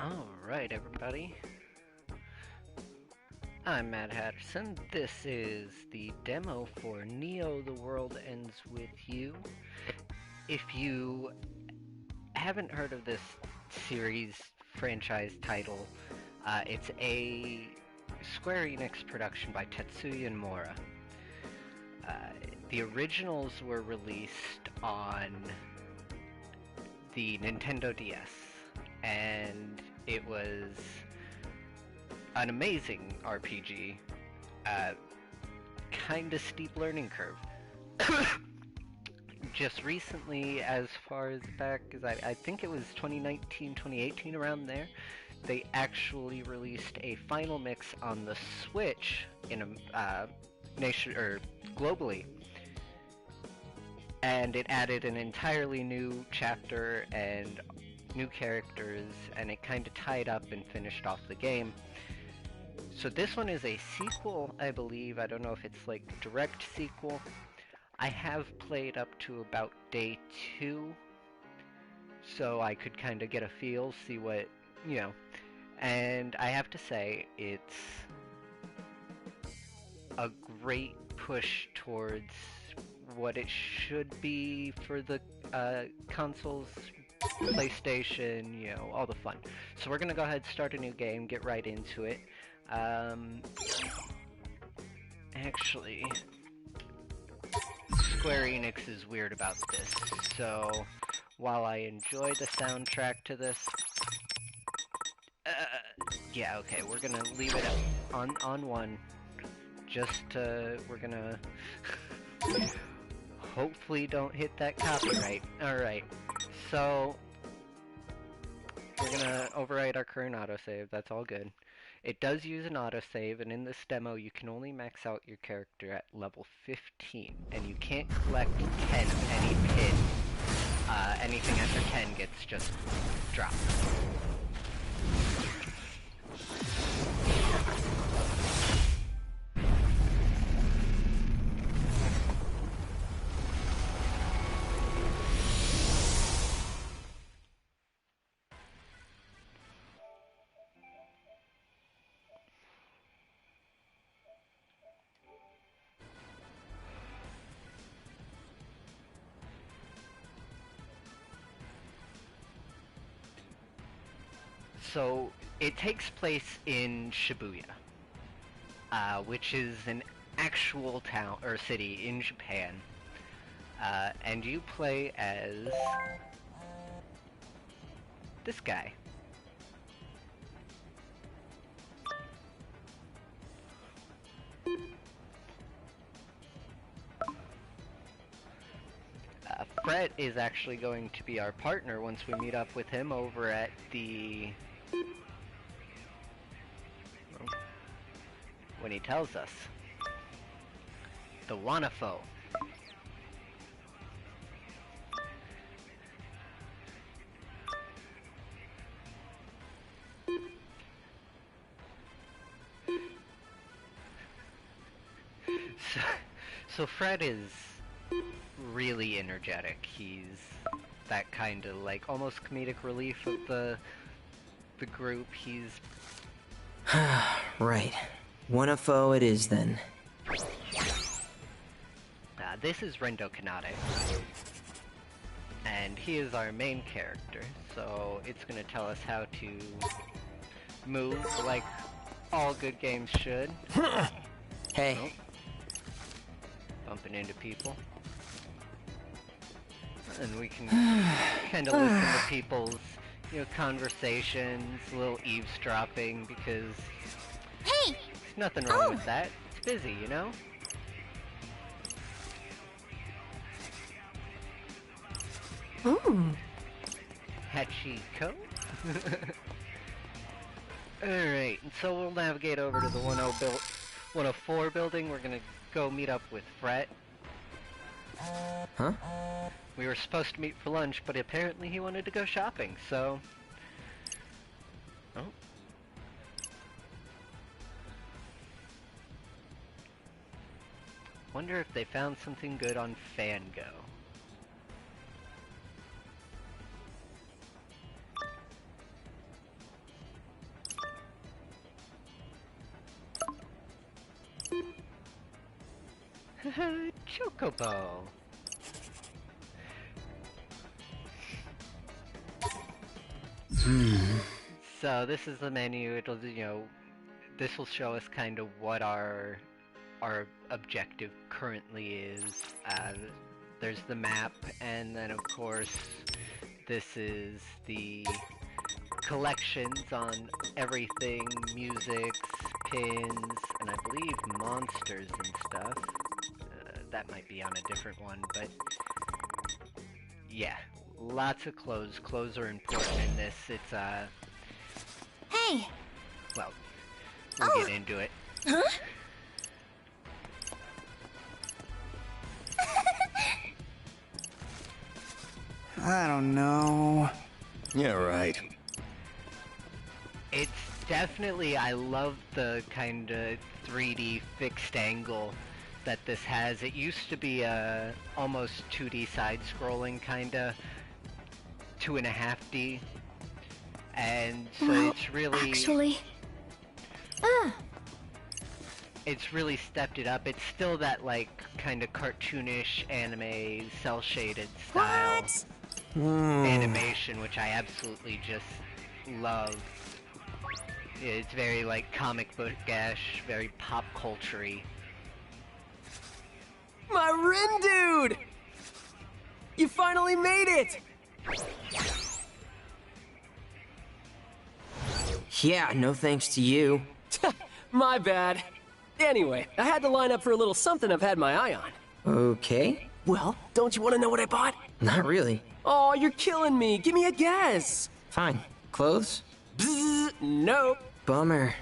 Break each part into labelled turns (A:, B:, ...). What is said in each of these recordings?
A: Alright, everybody. I'm MaddHatterson. This is the demo for Neo The World Ends With You. If you haven't heard of this series franchise title, it's a Square Enix production by Tetsuya Nomura. The originals were released on the Nintendo DS, and it was an amazing RPG, kinda steep learning curve. Just recently, as far as back as I think it was 2019, 2018, around there, they actually released a final mix on the Switch in a nation or globally, and it added an entirely new chapter and new characters, and it kind of tied up and finished off the game. So this one is a sequel, I believe. I don't know if it's like direct sequel. I have played up to about day 2, so I could kind of get a feel, see what, and I have to say, it's a great push towards what it should be for the consoles, PlayStation, all the fun. So we're gonna go ahead, start a new game, get right into it. Actually, Square Enix is weird about this, so while I enjoy the soundtrack to this, yeah, okay, we're gonna leave it on one, we're gonna hopefully don't hit that copyright. Alright, so we're gonna overwrite our current autosave, that's all good. It does use an autosave, and in this demo you can only max out your character at level 15, and you can't collect 10 of any pin. Anything after 10 gets just dropped. So, it takes place in Shibuya, which is an actual town, or city, in Japan. And you play as this guy. Fred is actually going to be our partner once we meet up with him over at the... when he tells us. The Wanafo. So Fred is really energetic. He's that kind of like almost comedic relief of the group. He's
B: right. Wanafo it is then.
A: This is Rendo Kanade, and he is our main character, so it's gonna tell us how to move like all good games should.
B: Hey.
A: Oh. Bumping into people. And we can kind of listen to people's, conversations, a little eavesdropping, because
C: Hey!
A: there's nothing wrong with that. It's busy,
C: Ooh.
A: Hachiko? Alright, and so we'll navigate over to the 104 building. We're gonna go meet up with Fret.
B: Huh?
A: We were supposed to meet for lunch, but apparently he wanted to go shopping, so... Oh. Wonder if they found something good on Fango. Chocobo. So this is the menu. It'll, this will show us kind of what our objective currently is. There's the map, and then of course this is the collections on everything, musics, pins, and I believe monsters and stuff. That might be on a different one, but yeah, lots of clothes. Clothes are important in this. It's
C: Hey!
A: well, we'll get into it.
C: Huh?
D: I don't know.
E: Yeah, right.
A: It's definitely, I love the kind of 3D fixed angle that this has. It used to be a almost 2D side-scrolling kinda 2.5D, and so
C: Well,
A: it's really
C: actually...
A: it's really stepped it up. It's still that like kind of cartoonish anime cel-shaded style animation, which I absolutely just love. It's very like comic book-ish, very pop culture-y.
F: My Rin dude! You finally made it!
B: Yeah, no thanks to you.
F: My bad. Anyway, I had to line up for a little something I've had my eye on.
B: Okay.
F: Well, don't you want to know what I bought?
B: Not really.
F: Oh, you're killing me. Give me a guess.
B: Fine. Clothes?
F: Bzz, nope.
B: Bummer.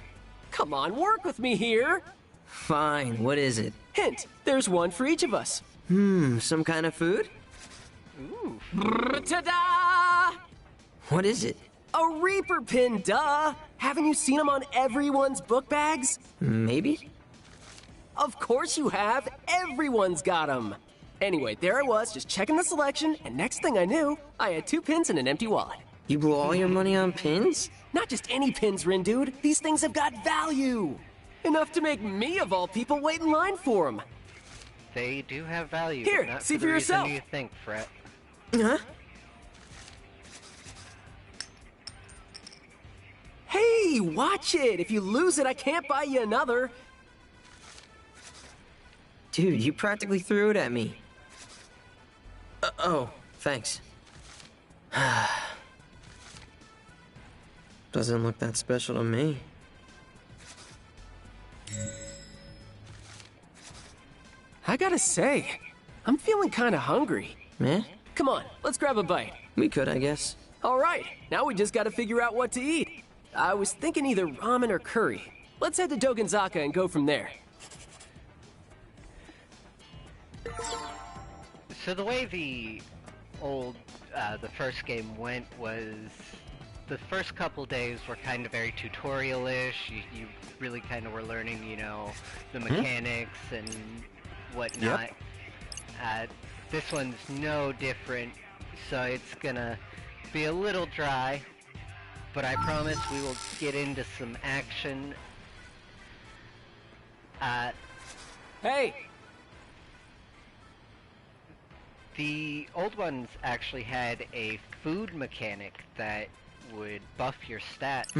F: Come on, work with me here.
B: Fine. What is it?
F: Hint, there's one for each of us.
B: Some kind of food?
A: Ooh.
F: Ta-da!
B: What is it?
F: A Reaper pin, duh! Haven't you seen them on everyone's book bags?
B: Maybe?
F: Of course you have. Everyone's got them. Anyway, there I was, just checking the selection, and next thing I knew, I had 2 pins and an empty wallet.
B: You blew all your money on pins?
F: Not just any pins, Rin dude. These things have got value. Enough to make me, of all people, wait in line for them.
A: They do have value.
F: Here,
A: but not
F: see
A: for
F: for
A: the
F: yourself.
A: reason you think, Fret.
B: Huh?
F: Hey, watch it. If you lose it, I can't buy you another.
B: Dude, you practically threw it at me. Oh, thanks. Doesn't look that special to me.
F: I gotta say, I'm feeling kinda hungry.
B: Eh?
F: Come on, let's grab a bite.
B: We could, I guess.
F: All right, now we just gotta figure out what to eat. I was thinking either ramen or curry. Let's head to Dogenzaka and go from there.
A: So the way the first game went was the first couple days were kind of very tutorial-ish. You really kind of were learning, the mechanics and whatnot. This one's no different, so it's gonna be a little dry, but I promise we will get into some action.
F: Hey!
A: The old ones actually had a food mechanic that would buff your stats.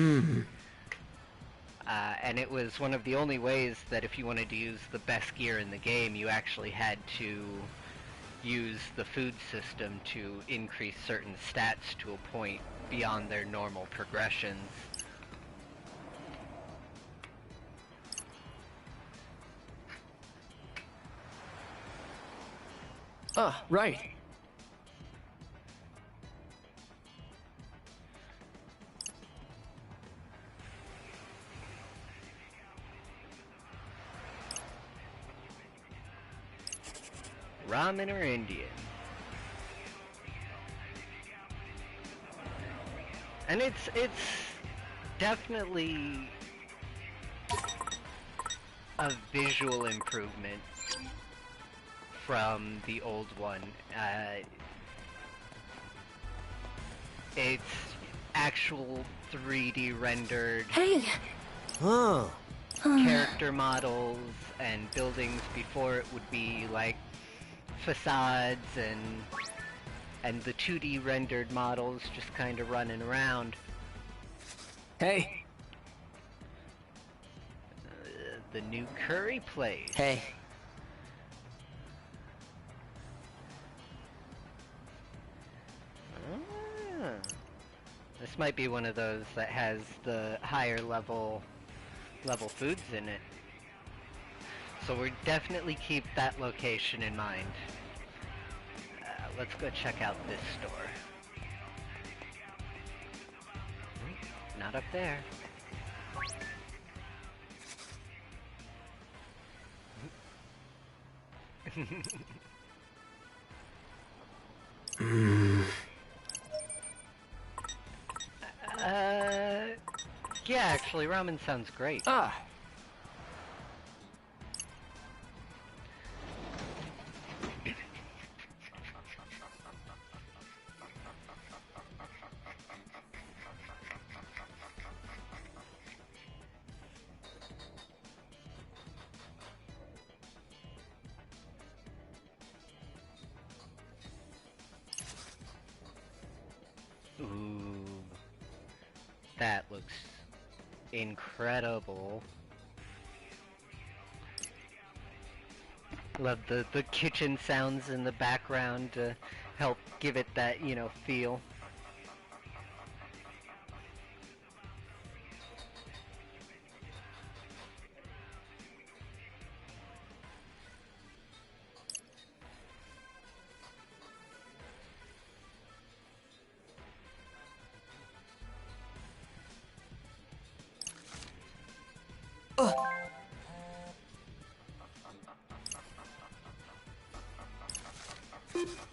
A: And it was one of the only ways that if you wanted to use the best gear in the game, you actually had to use the food system to increase certain stats to a point beyond their normal progressions.
F: Ah, right.
A: Ramen or Indian? And it's definitely a visual improvement from the old one. It's actual 3D rendered.
C: Hey!
E: Huh.
A: character models and buildings. Before it would be like facades and the 2D rendered models just kind of running around.
F: Hey.
A: The new curry place.
B: Hey.
A: Ah. This might be one of those that has the higher level foods in it. So we'll definitely keep that location in mind. Let's go check out this store. Not up there. Yeah, actually, ramen sounds great.
F: Ah.
A: Ooh. That looks incredible. Love the kitchen sounds in the background to help give it that, you know, feel.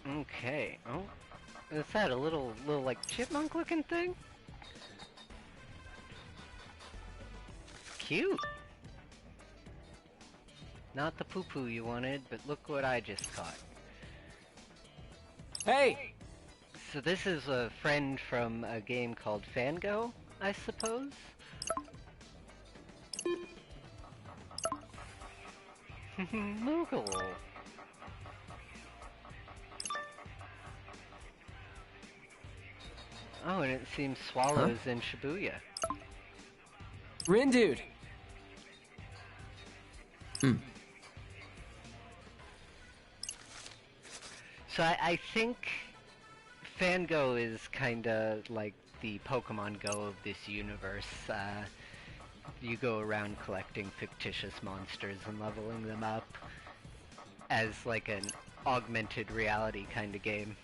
A: Okay. Oh, is that a little like chipmunk looking thing? Cute. Not the poo-poo you wanted, but look what I just caught.
F: Hey.
A: So this is a friend from a game called Fango, I suppose? Moogle. Oh, and it seems Swallow's in Shibuya.
F: Rin dude.
A: So I think Fango is kinda like the Pokemon Go of this universe. You go around collecting fictitious monsters and leveling them up as like an augmented reality kind of game.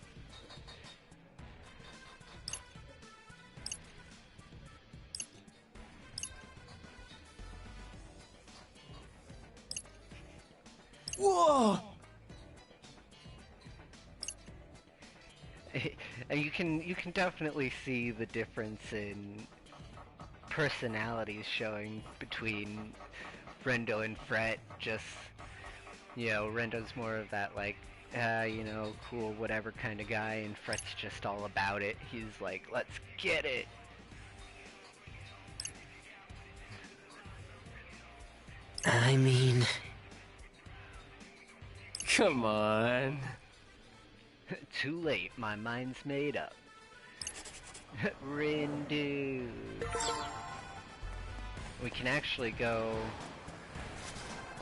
F: Whoa!
A: And you can definitely see the difference in personalities showing between Rendo and Fret. Just, you know, Rendo's more of that like, you know, cool whatever kind of guy, and Fret's just all about it. He's like, let's get it.
B: I mean...
F: Come on.
A: Too late, my mind's made up. Rindu. We can actually go...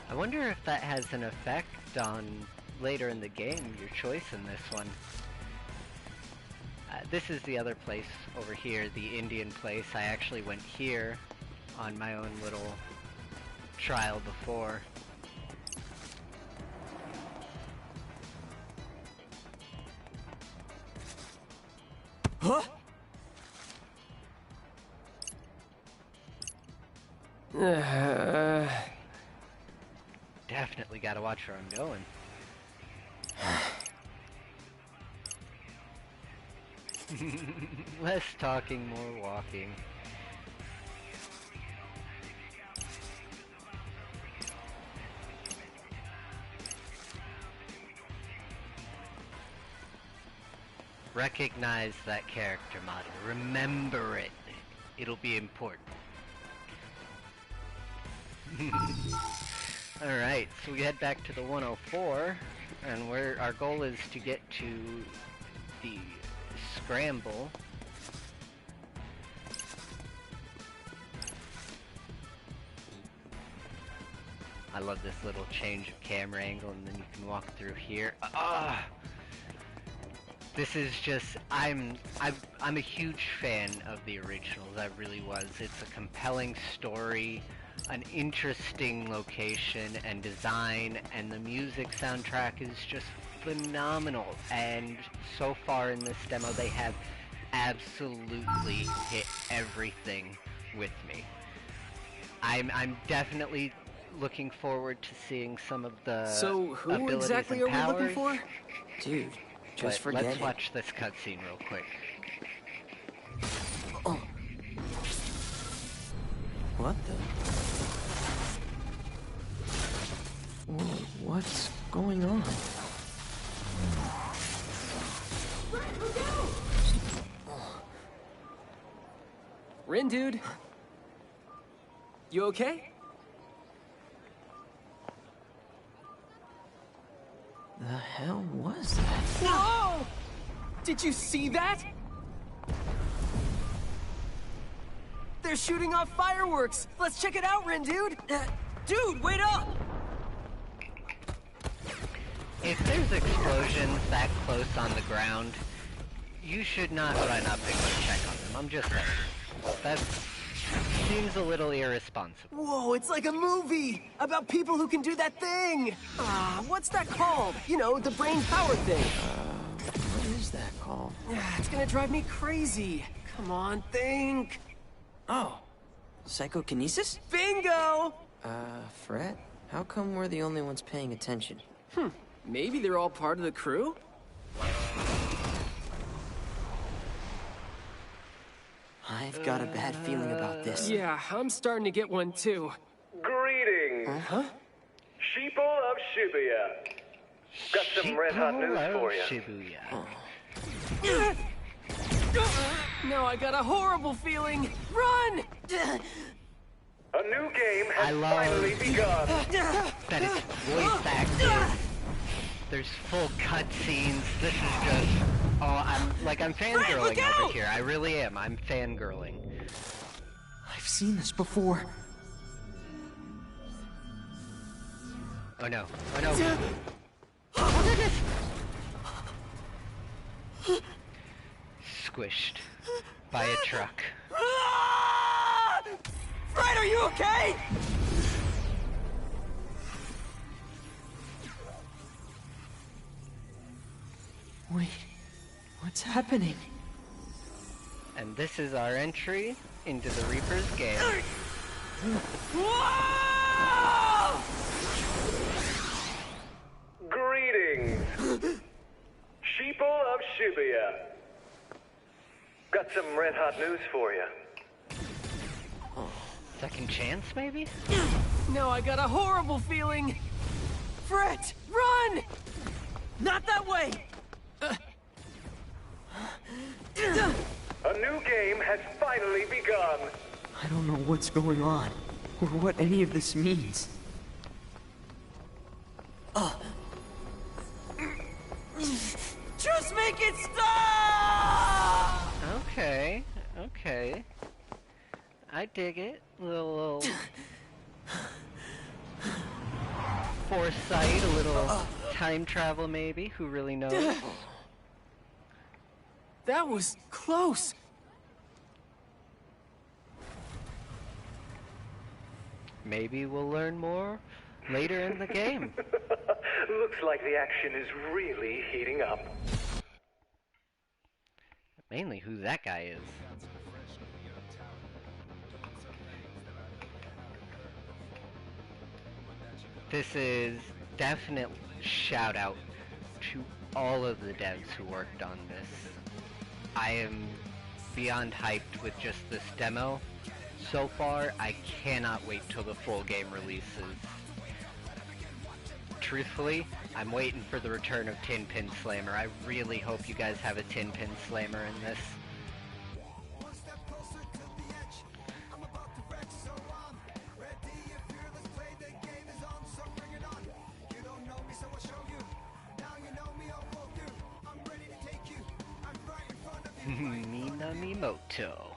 A: I wonder if that has an effect on later in the game, your choice in this one. This is the other place over here, the Indian place. I actually went here on my own little trial before.
F: Huh?
A: Definitely gotta watch where I'm going. Less talking, more walking. Recognize that character model. Remember it. It'll be important. Alright, so we head back to the 104, and our goal is to get to the scramble. I love this little change of camera angle, and then you can walk through here. This is just, I'm a huge fan of the originals, I really was. It's a compelling story, an interesting location and design, and the music soundtrack is just phenomenal. And so far in this demo, they have absolutely hit everything with me. I'm definitely looking forward to seeing some of the
F: So who
A: abilities
F: exactly
A: and
F: are we looking
A: powers.
F: for?
B: Dude, just
A: But
B: forget
A: let's
B: it.
A: watch this cutscene real quick.
B: Oh. What the? What's going on?
F: Rin, dude. You okay?
B: The hell was that?
F: Whoa! Did you see that? They're shooting off fireworks! Let's check it out, Rin, dude! Dude, wait up!
A: If there's explosions that close on the ground, you should not run up and go check on them. I'm just saying. That seems a little irresponsible.
F: Whoa, it's like a movie! About people who can do that thing! What's that called? You know, the brain power thing.
B: What is that called?
F: It's gonna drive me crazy. Come on, think!
B: Oh, psychokinesis?
F: Bingo!
B: Fred? How come we're the only ones paying attention?
F: Maybe they're all part of the crew?
B: I've got a bad feeling about this.
F: Yeah, I'm starting to get one too.
E: Greetings,
F: Huh?
E: sheeple of Shibuya. Got some red hot news for you.
A: Shibuya.
F: Now I got a horrible feeling. Run!
E: A new game
A: I
E: has
A: love-
E: finally begun.
A: That it's voice acted. There's full cutscenes. This is just... Oh, I'm fangirling
F: look out!
A: over here. I really am. I'm fangirling.
B: I've seen this before.
A: Oh no. Oh no. Squished by a truck.
F: Fred, are you okay?
B: Wait, what's happening?
A: And this is our entry into the Reaper's game.
F: Whoa!
E: Greetings, sheeple of Shibuya. Got some red hot news for you.
A: Second chance, maybe?
F: Now I got a horrible feeling. Fred, run! Not that way!
E: A new game has finally begun.
B: I don't know what's going on, or what any of this means.
F: Just make it stop!
A: Okay. Okay. I dig it. Little foresight, a little time travel maybe. Who really knows?
F: That was close.
A: Maybe we'll learn more later in the game.
E: Looks like the action is really heating up.
A: Mainly who that guy is. This is definite shout out to all of the devs who worked on this. I am beyond hyped with just this demo. So far, I cannot wait till the full game releases. Truthfully, I'm waiting for the return of Tin Pin Slammer. I really hope you guys have a Tin Pin Slammer in this. Minamimoto.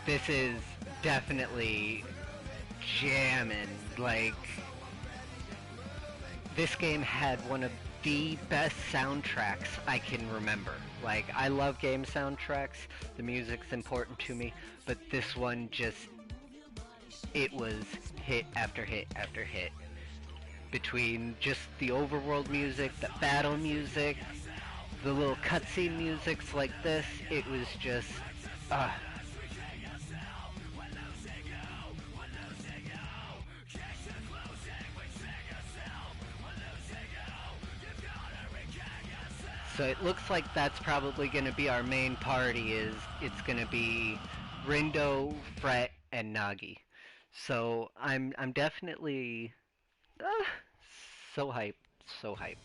A: This is definitely jammin'. Like, this game had one of the best soundtracks I can remember. Like, I love game soundtracks, the music's important to me, but this one just, it was hit after hit after hit. Between just the overworld music, the battle music, the little cutscene musics like this, it was just, So it looks like that's probably going to be our main party. It's going to be Rindo, Fret, and Nagi. So I'm definitely so hyped, so hyped.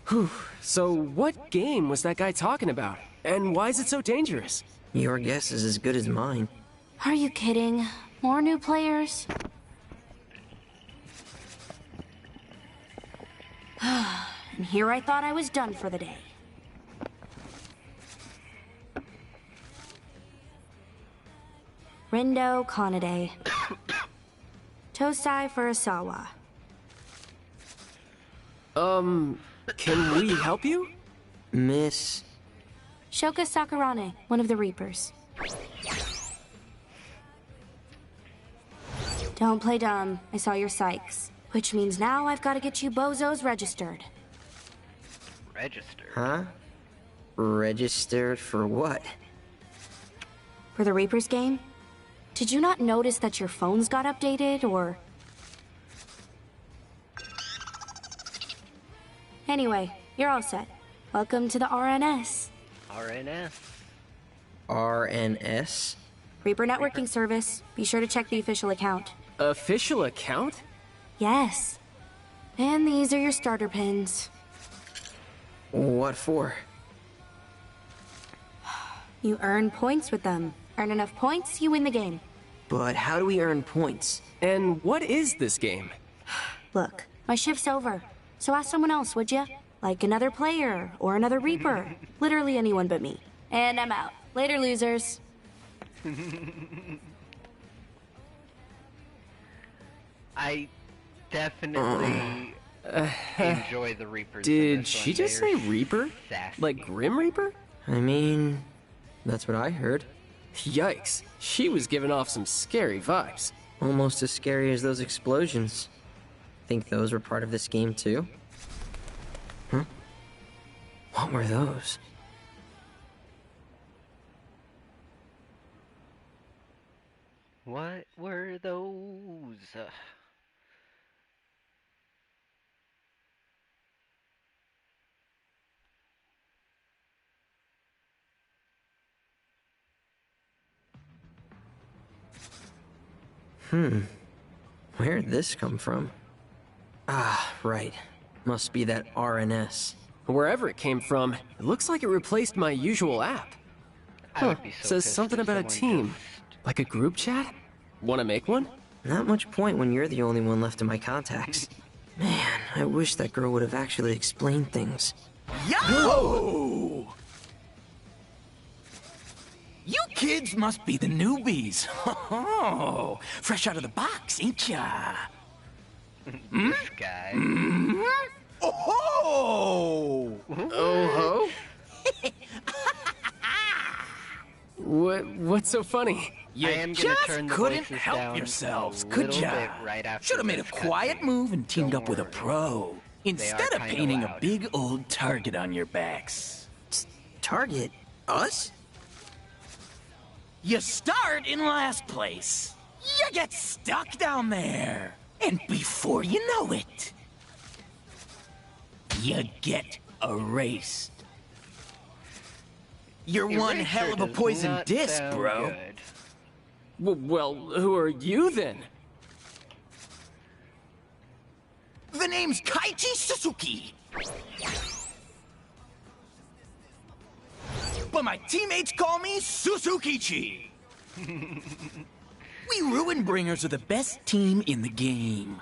F: Whew. So what game was that guy talking about? And why is it so dangerous?
B: Your guess is as good as mine.
C: Are you kidding? More new players? And here I thought I was done for the day. Rindo Kanade. Tosai Furusawa.
F: Can we help you?
B: Miss...
C: Shoka Sakurane, one of the Reapers. Don't play dumb. I saw your psychs. Which means now I've got to get you bozos registered.
A: Registered?
B: Huh? Registered for what?
C: For the Reapers game? Did you not notice that your phones got updated, or... Anyway, you're all set. Welcome to the RNS.
A: RNS?
B: RNS?
C: Reaper Networking Service. Be sure to check the official account.
F: Official account?
C: Yes. And these are your starter pins.
B: What for?
C: You earn points with them. Earn enough points, you win the game.
B: But how do we earn points?
F: And what is this game?
C: Look, my shift's over. So ask someone else, would ya? Like another player, or another Reaper. Literally anyone but me. And I'm out. Later, losers.
A: I definitely enjoy the Reapers.
F: Did she just say Reaper?
A: Sassy.
F: Like Grim Reaper?
B: I mean... that's what I heard.
F: Yikes, she was giving off some scary vibes.
B: Almost as scary as those explosions. Think those were part of this game too? Huh? What were those?
A: What were those?
B: Where'd this come from? Ah, right. Must be that RNS.
F: Wherever it came from, it looks like it replaced my usual app.
A: I would be so
F: Says
A: pissed
F: something
A: if
F: about a
A: someone
F: team. Like a group chat? Wanna make one?
B: Not much point when you're the only one left in my contacts. Man, I wish that girl would have actually explained things.
G: Yo! You kids must be the newbies. Oh, fresh out of the box, ain't ya?
A: This guy.
G: Oh!
F: Oh ho? What's so funny?
G: You
A: I am gonna
G: just
A: turn the
G: couldn't
A: voices
G: help
A: down
G: yourselves,
A: a
G: could
A: little
G: ya?
A: bit right after
G: Should have made a
A: this
G: quiet
A: cutscene.
G: move and teamed
A: Don't
G: up with a
A: worry.
G: pro. Instead of
A: kinda
G: painting a
A: loud.
G: big old target on your backs.
B: Target? Us?
G: You start in last place. You get stuck down there. And before you know it, you get erased. You're one hell of a
A: Eraser does
G: poison
A: not
G: disc,
A: sound
G: bro.
A: good.
F: Well, who are you then?
G: The name's Kaichi Suzuki. But my teammates call me Suzukichi. We Ruin Bringers are the best team in the game.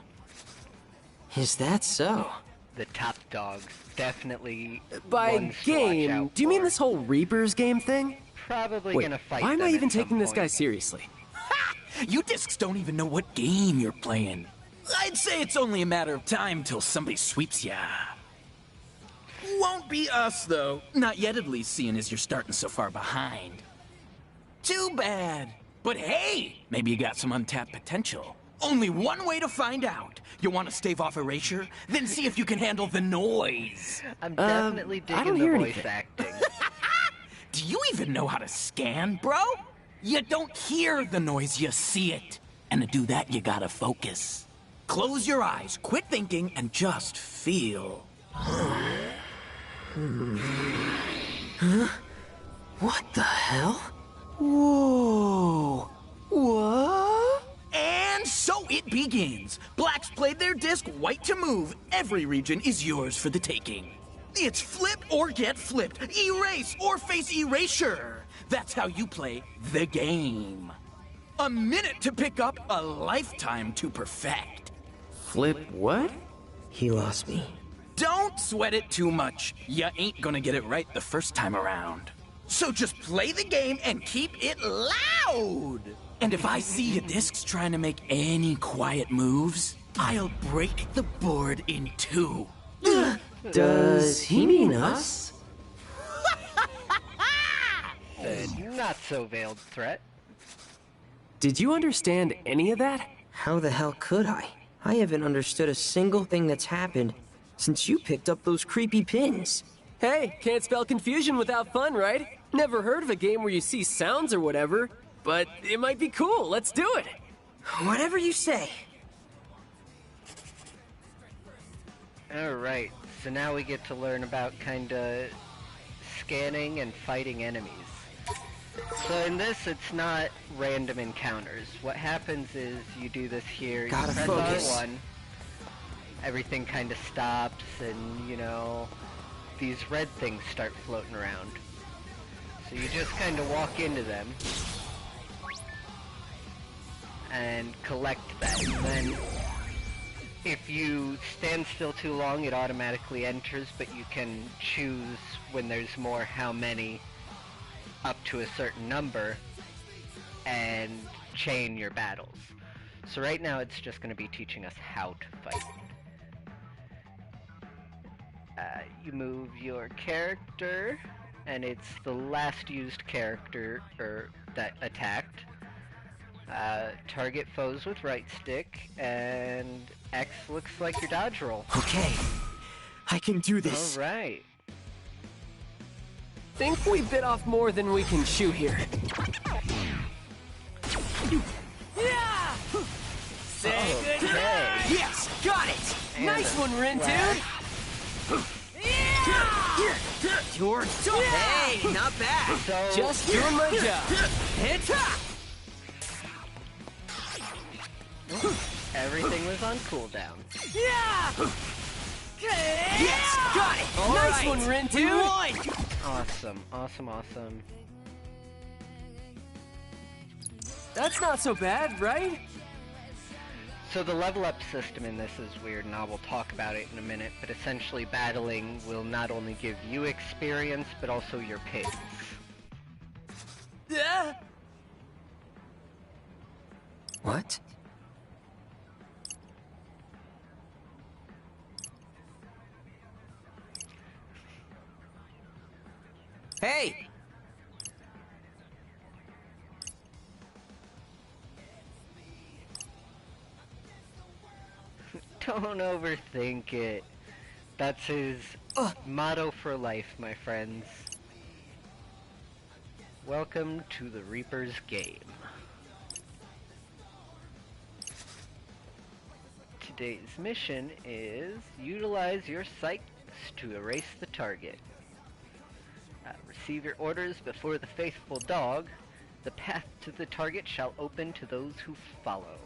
B: Is that so?
A: The top dogs. Definitely
F: By
A: ones to watch
F: game,
A: out
F: do you mean
A: for.
F: this whole Reapers game thing?
A: Probably
F: Wait,
A: gonna fight
F: why am I
A: them
F: even
A: at some
F: taking this guy
A: point.
F: seriously?
G: You discs don't even know what game you're playing. I'd say it's only a matter of time till somebody sweeps ya. Won't be us, though. Not yet, at least, seeing as you're starting so far behind. Too bad. But hey, maybe you got some untapped potential. Only one way to find out. You want to stave off erasure? Then see if you can handle the noise.
A: I'm definitely
F: I don't
A: digging the
F: hear
A: voice
F: anything.
A: acting.
G: Do you even know how to scan, bro? You don't hear the noise, you see it. And to do that, you gotta focus. Close your eyes, quit thinking, and just feel.
B: What the hell?
G: Whoa. What? And so it begins. Blacks played their disc, white to move. Every region is yours for the taking. It's flip or get flipped, erase or face erasure. That's how you play the game. A minute to pick up, a lifetime to perfect.
F: Flip what?
B: He lost me.
G: Don't sweat it too much. You ain't gonna get it right the first time around. So just play the game and keep it loud. And if I see your discs trying to make any quiet moves, I'll break the board in two.
B: Does he mean us?
A: Not so veiled threat.
F: Did you understand any of that?
B: How the hell could I? I haven't understood a single thing that's happened since you picked up those creepy pins.
F: Hey, can't spell confusion without fun, right? Never heard of a game where you see sounds or whatever, but it might be cool. Let's do it.
B: Whatever you say.
A: Alright, so now we get to learn about kinda scanning and fighting enemies. So in this, it's not random encounters. What happens is you do this here,
B: Gotta
A: you press
B: focus.
A: R1, everything kinda stops, and you know, these red things start floating around. So you just kinda walk into them and collect them. And then if you stand still too long, it automatically enters, but you can choose when there's more how many up to a certain number and chain your battles. So right now it's just going to be teaching us how to fight. You move your character, and it's the last used character that attacked. Target foes with right stick, and X looks like your dodge roll.
G: Okay, I can do this.
A: Alright.
F: Think we bit off more than we can chew here. Yeah! Say good
A: Okay.
G: Yes, got it!
F: Nice one, Rin, dude!
B: George. Hey, not bad.
A: So
F: Just doing my job. Hit
A: everything was on cooldown.
G: Yes, got it!
F: Nice one, Rin,
G: We
F: dude!
G: won!
A: Awesome, awesome, awesome.
F: That's not so bad, right?
A: So the level up system in this is weird, and I will talk about it in a minute, but essentially battling will not only give you experience, but also your pins.
B: What? Hey!
A: Don't overthink it. That's his motto for life, my friends. Welcome to the Reaper's game. Today's mission is utilize your sights to erase the target. Receive your orders before the faithful dog. The path to the target shall open to those who follow.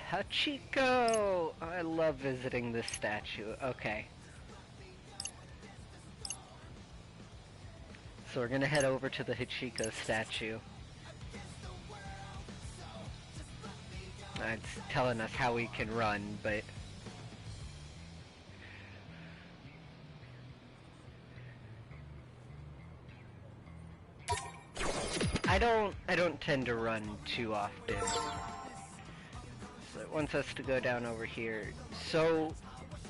A: Hachiko! I love visiting this statue. Okay. So we're gonna head over to the Hachiko statue. It's telling us how we can run, but... I don't tend to run too often. So it wants us to go down over here. So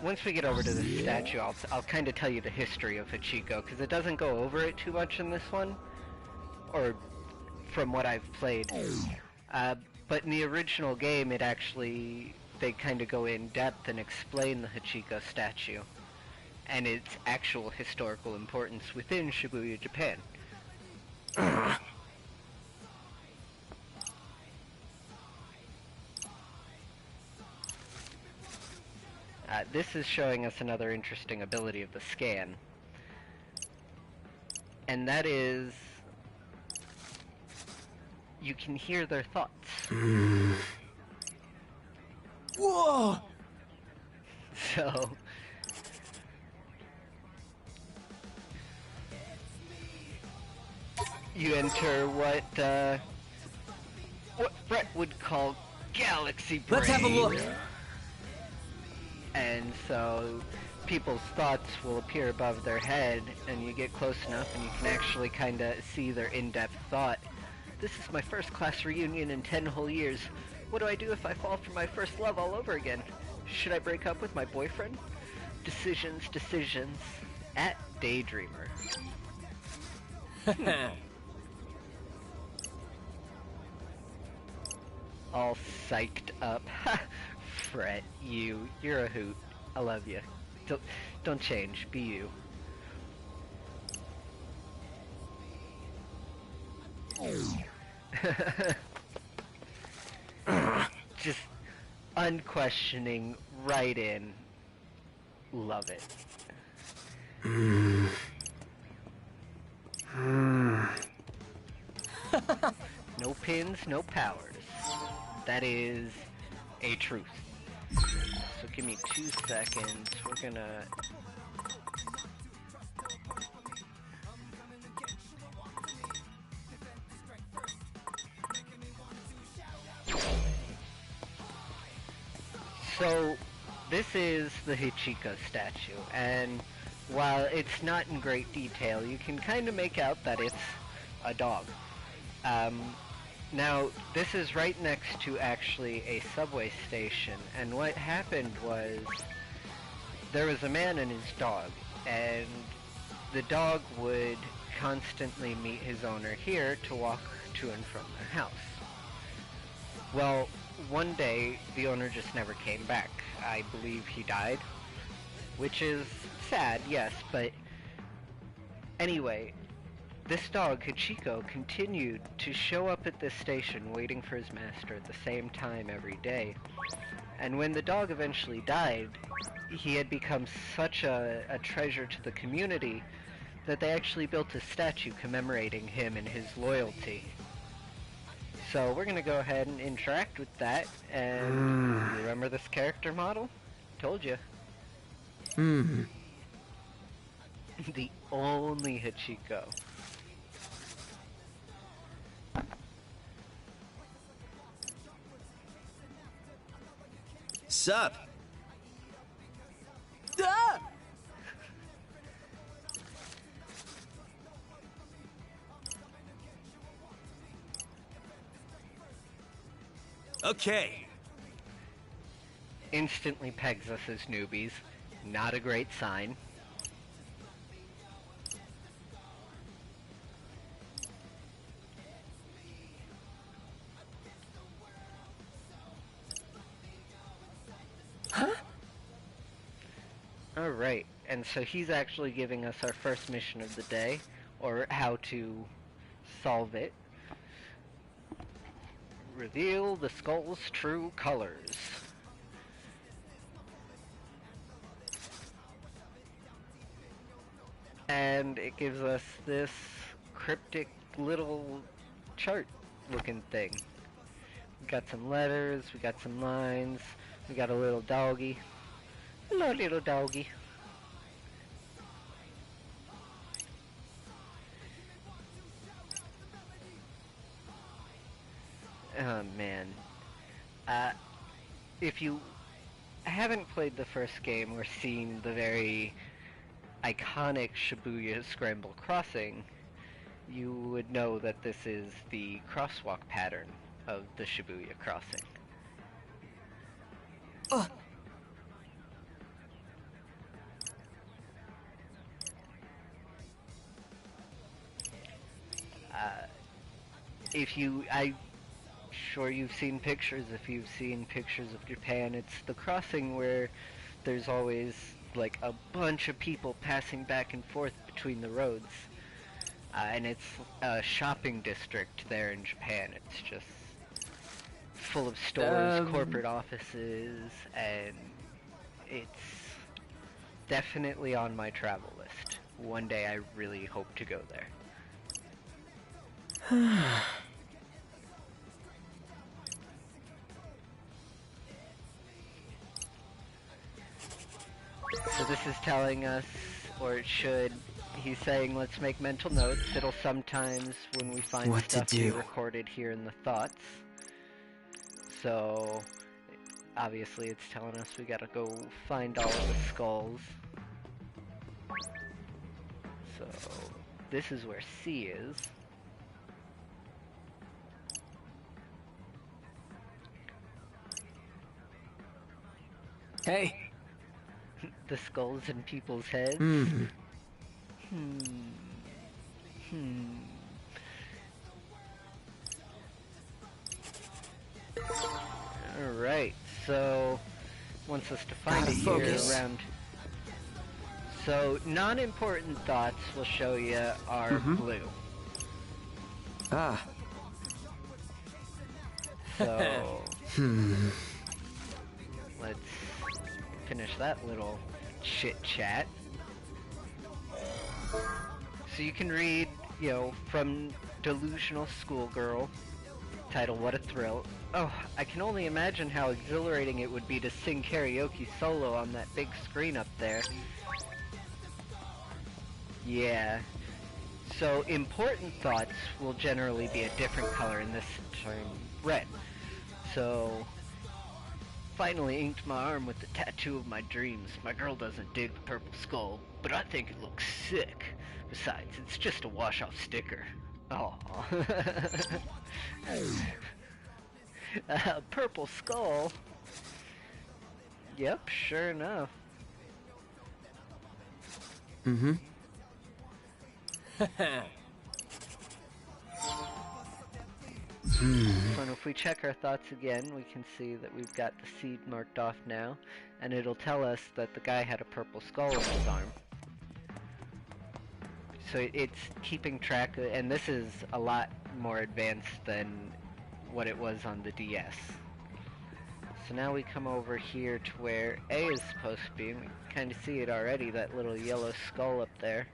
A: once we get over to the statue, I'll kind of tell you the history of Hachiko, because it doesn't go over it too much in this one, or from what I've played. But in the original game, they kind of go in depth and explain the Hachiko statue and its actual historical importance within Shibuya, Japan. This is showing us another interesting ability of the scan. And that is... you can hear their thoughts.
G: Whoa!
A: So... you enter what Brett would call galaxy brain.
F: Let's have a look.
A: And so people's thoughts will appear above their head, and you get close enough and you can actually kind of see their in-depth thought. This is my first class reunion in 10 whole years. What do I do if I fall for my first love all over again? Should I break up with my boyfriend? Decisions, decisions. At Daydreamer. All psyched up. Fret, you're a hoot. I love you. Don't change. Be you. Just unquestioning, right in. Love it. No pins, no powers. That is a truth. So give me 2 seconds. We're gonna... So, this is the Hachiko statue, and while it's not in great detail, you can kind of make out that it's a dog. Now, this is right next to actually a subway station, and what happened was there was a man and his dog, and the dog would constantly meet his owner here to walk to and from their house. Well, one day, the owner just never came back. I believe he died, which is sad, yes, but anyway, this dog, Hachiko, continued to show up at this station waiting for his master at the same time every day. And when the dog eventually died, he had become such a treasure to the community that they actually built a statue commemorating him and his loyalty. So we're gonna go ahead and interact with that, and remember this character model? Told you. The only Hachiko.
G: Sup?
F: Ah!
G: Okay.
A: Instantly pegs us as newbies. Not a great sign.
F: Huh?
A: Alright, and so he's actually giving us our first mission of the day, or how to solve it. Reveal the skull's true colors. And it gives us this cryptic little chart looking thing. We got some letters, we got some lines, we got a little doggy. Hello, little doggy. Oh man. If you haven't played the first game or seen the very iconic Shibuya Scramble Crossing, you would know that this is the crosswalk pattern of the Shibuya crossing. I'm sure you've seen pictures. If you've seen pictures of Japan, it's the crossing where there's always like a bunch of people passing back and forth between the roads. And it's a shopping district there in Japan. It's just full of stores, corporate offices, and it's definitely on my travel list. One day I really hope to go there. So this is telling us, or it should, he's saying let's make mental notes. It'll sometimes, when we find
B: What to
A: stuff, be
B: do.
A: recorded here in the thoughts. So, obviously it's telling us we gotta go find all of the skulls. So, this is where C is.
F: Hey,
A: The skulls in people's heads. Alright, so wants us to find it here
B: Focus.
A: around. So non-important thoughts will show you are blue.
B: Ah,
A: So let's finish that little chit chat. So you can read, from Delusional Schoolgirl, title What a Thrill. Oh, I can only imagine how exhilarating it would be to sing karaoke solo on that big screen up there. Yeah. So important thoughts will generally be a different color, in this term red. So finally inked my arm with the tattoo of my dreams. My girl doesn't dig the purple skull, but I think it looks sick. Besides, it's just a wash-off sticker. Aww. Purple skull? Yep, sure enough. So if we check our thoughts again, we can see that we've got the seed marked off now, and it'll tell us that the guy had a purple skull on his arm. So it's keeping track of, and this is a lot more advanced than what it was on the DS. So now we come over here to where A is supposed to be, and we kind of see it already, that little yellow skull up there.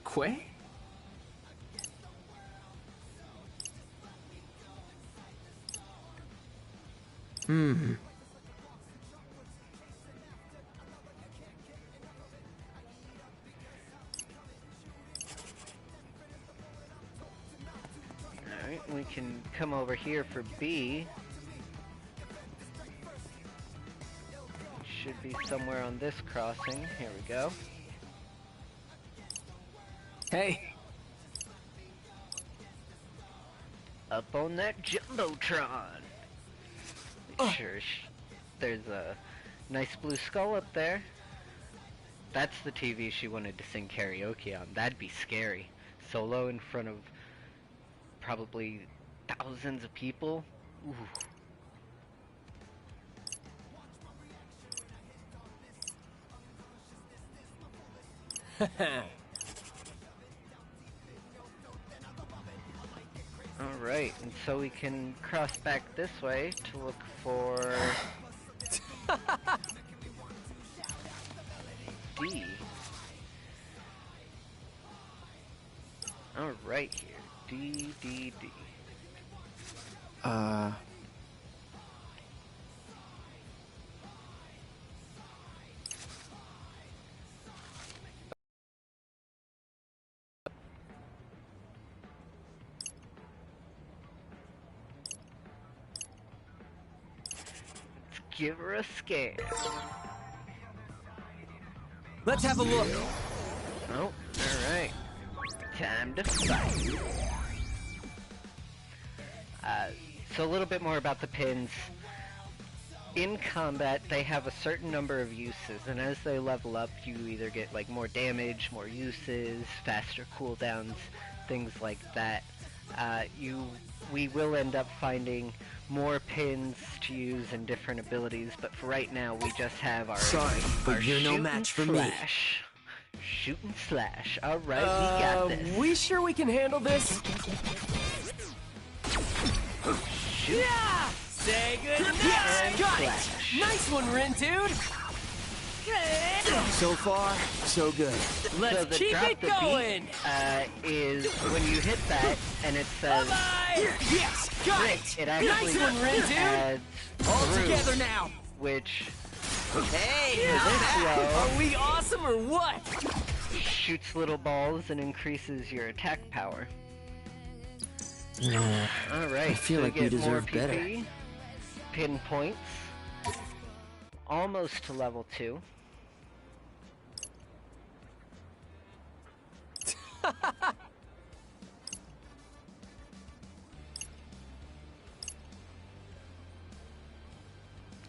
F: Quay?
A: Alright, we can come over here for B. It should be somewhere on this crossing. Here we go.
F: Hey,
A: Up on that Jumbotron! Sure, there's a nice blue skull up there. That's the TV she wanted to sing karaoke on. That'd be scary. Solo in front of probably thousands of people. Ooh. Alright, and so we can cross back this way to look for D. Alright here. D, D, D. Give her a scan.
F: Let's have a look.
A: Oh, alright. Time to fight. So a little bit more about the pins. In combat, they have a certain number of uses, and as they level up, you either get like more damage, more uses, faster cooldowns, things like that. We will end up finding more pins to use and different abilities, but for right now, we just have our
F: Sorry, but you're no
A: shoot
F: match
A: and
F: for me.
A: slash. Shoot and slash. All right, we got this.
F: We sure we can handle this?
A: Shoot.
F: Yeah! Say goodnight!
A: And
F: Got it!
A: slash.
F: Nice one, Rin, dude! So far, so good. Let's
A: So the
F: keep
A: drop
F: it
A: the
F: going!
A: beat, is when you hit that and it says
F: Bye-bye! Yes! Got
A: crit,
F: it!
A: it actually
F: Nice one, Rin, dude!
A: adds
F: All
A: through,
F: together now!
A: which
F: Hey!
A: flow.
F: Are we awesome or what?
A: shoots little balls and increases your attack power.
B: No.
A: Alright,
B: I feel
A: so
B: like
A: you
B: we
A: get more
B: deserve better.
A: PP, pin points, almost to level 2.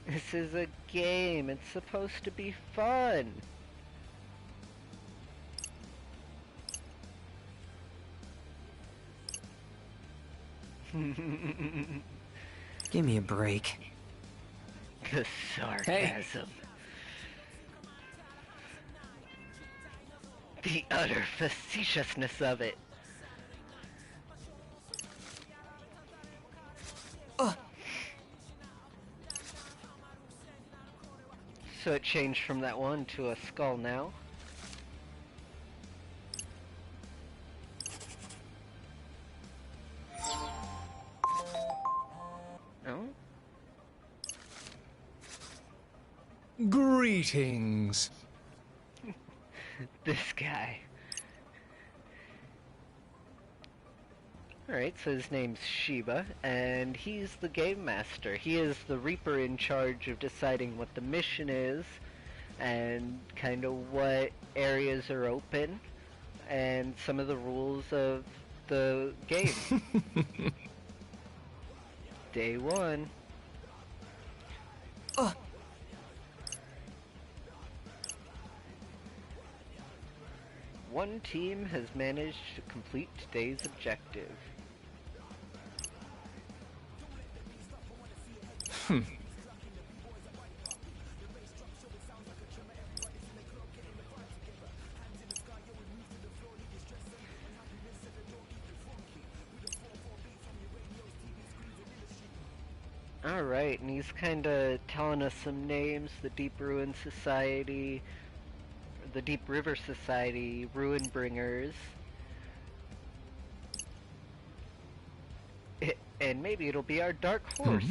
A: This is a game, it's supposed to be fun.
B: Give me a break.
A: The sarcasm. The utter facetiousness of it. So it changed from that one to a skull now. Oh?
H: Greetings.
A: This guy. Alright, so his name's Shiba, and he's the game master. He is the Reaper in charge of deciding what the mission is, and kind of what areas are open, and some of the rules of the game. Day 1. One team has managed to complete today's objective. Alright, and he's kinda telling us some names: the Deep Ruin Society, the Deep River Society, Ruin Bringers, and maybe it'll be our Dark Horse,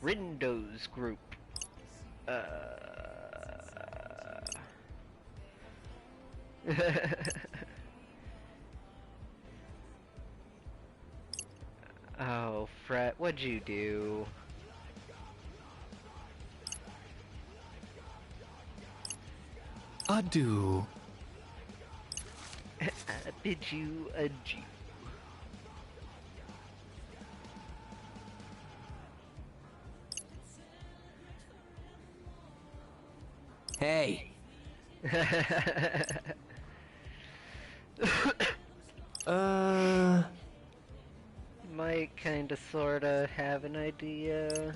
A: Rindo's group. Oh, Fret, what'd you do?
H: Adieu.
A: I bid you adieu.
F: Hey.
A: Might kinda sorta have an idea.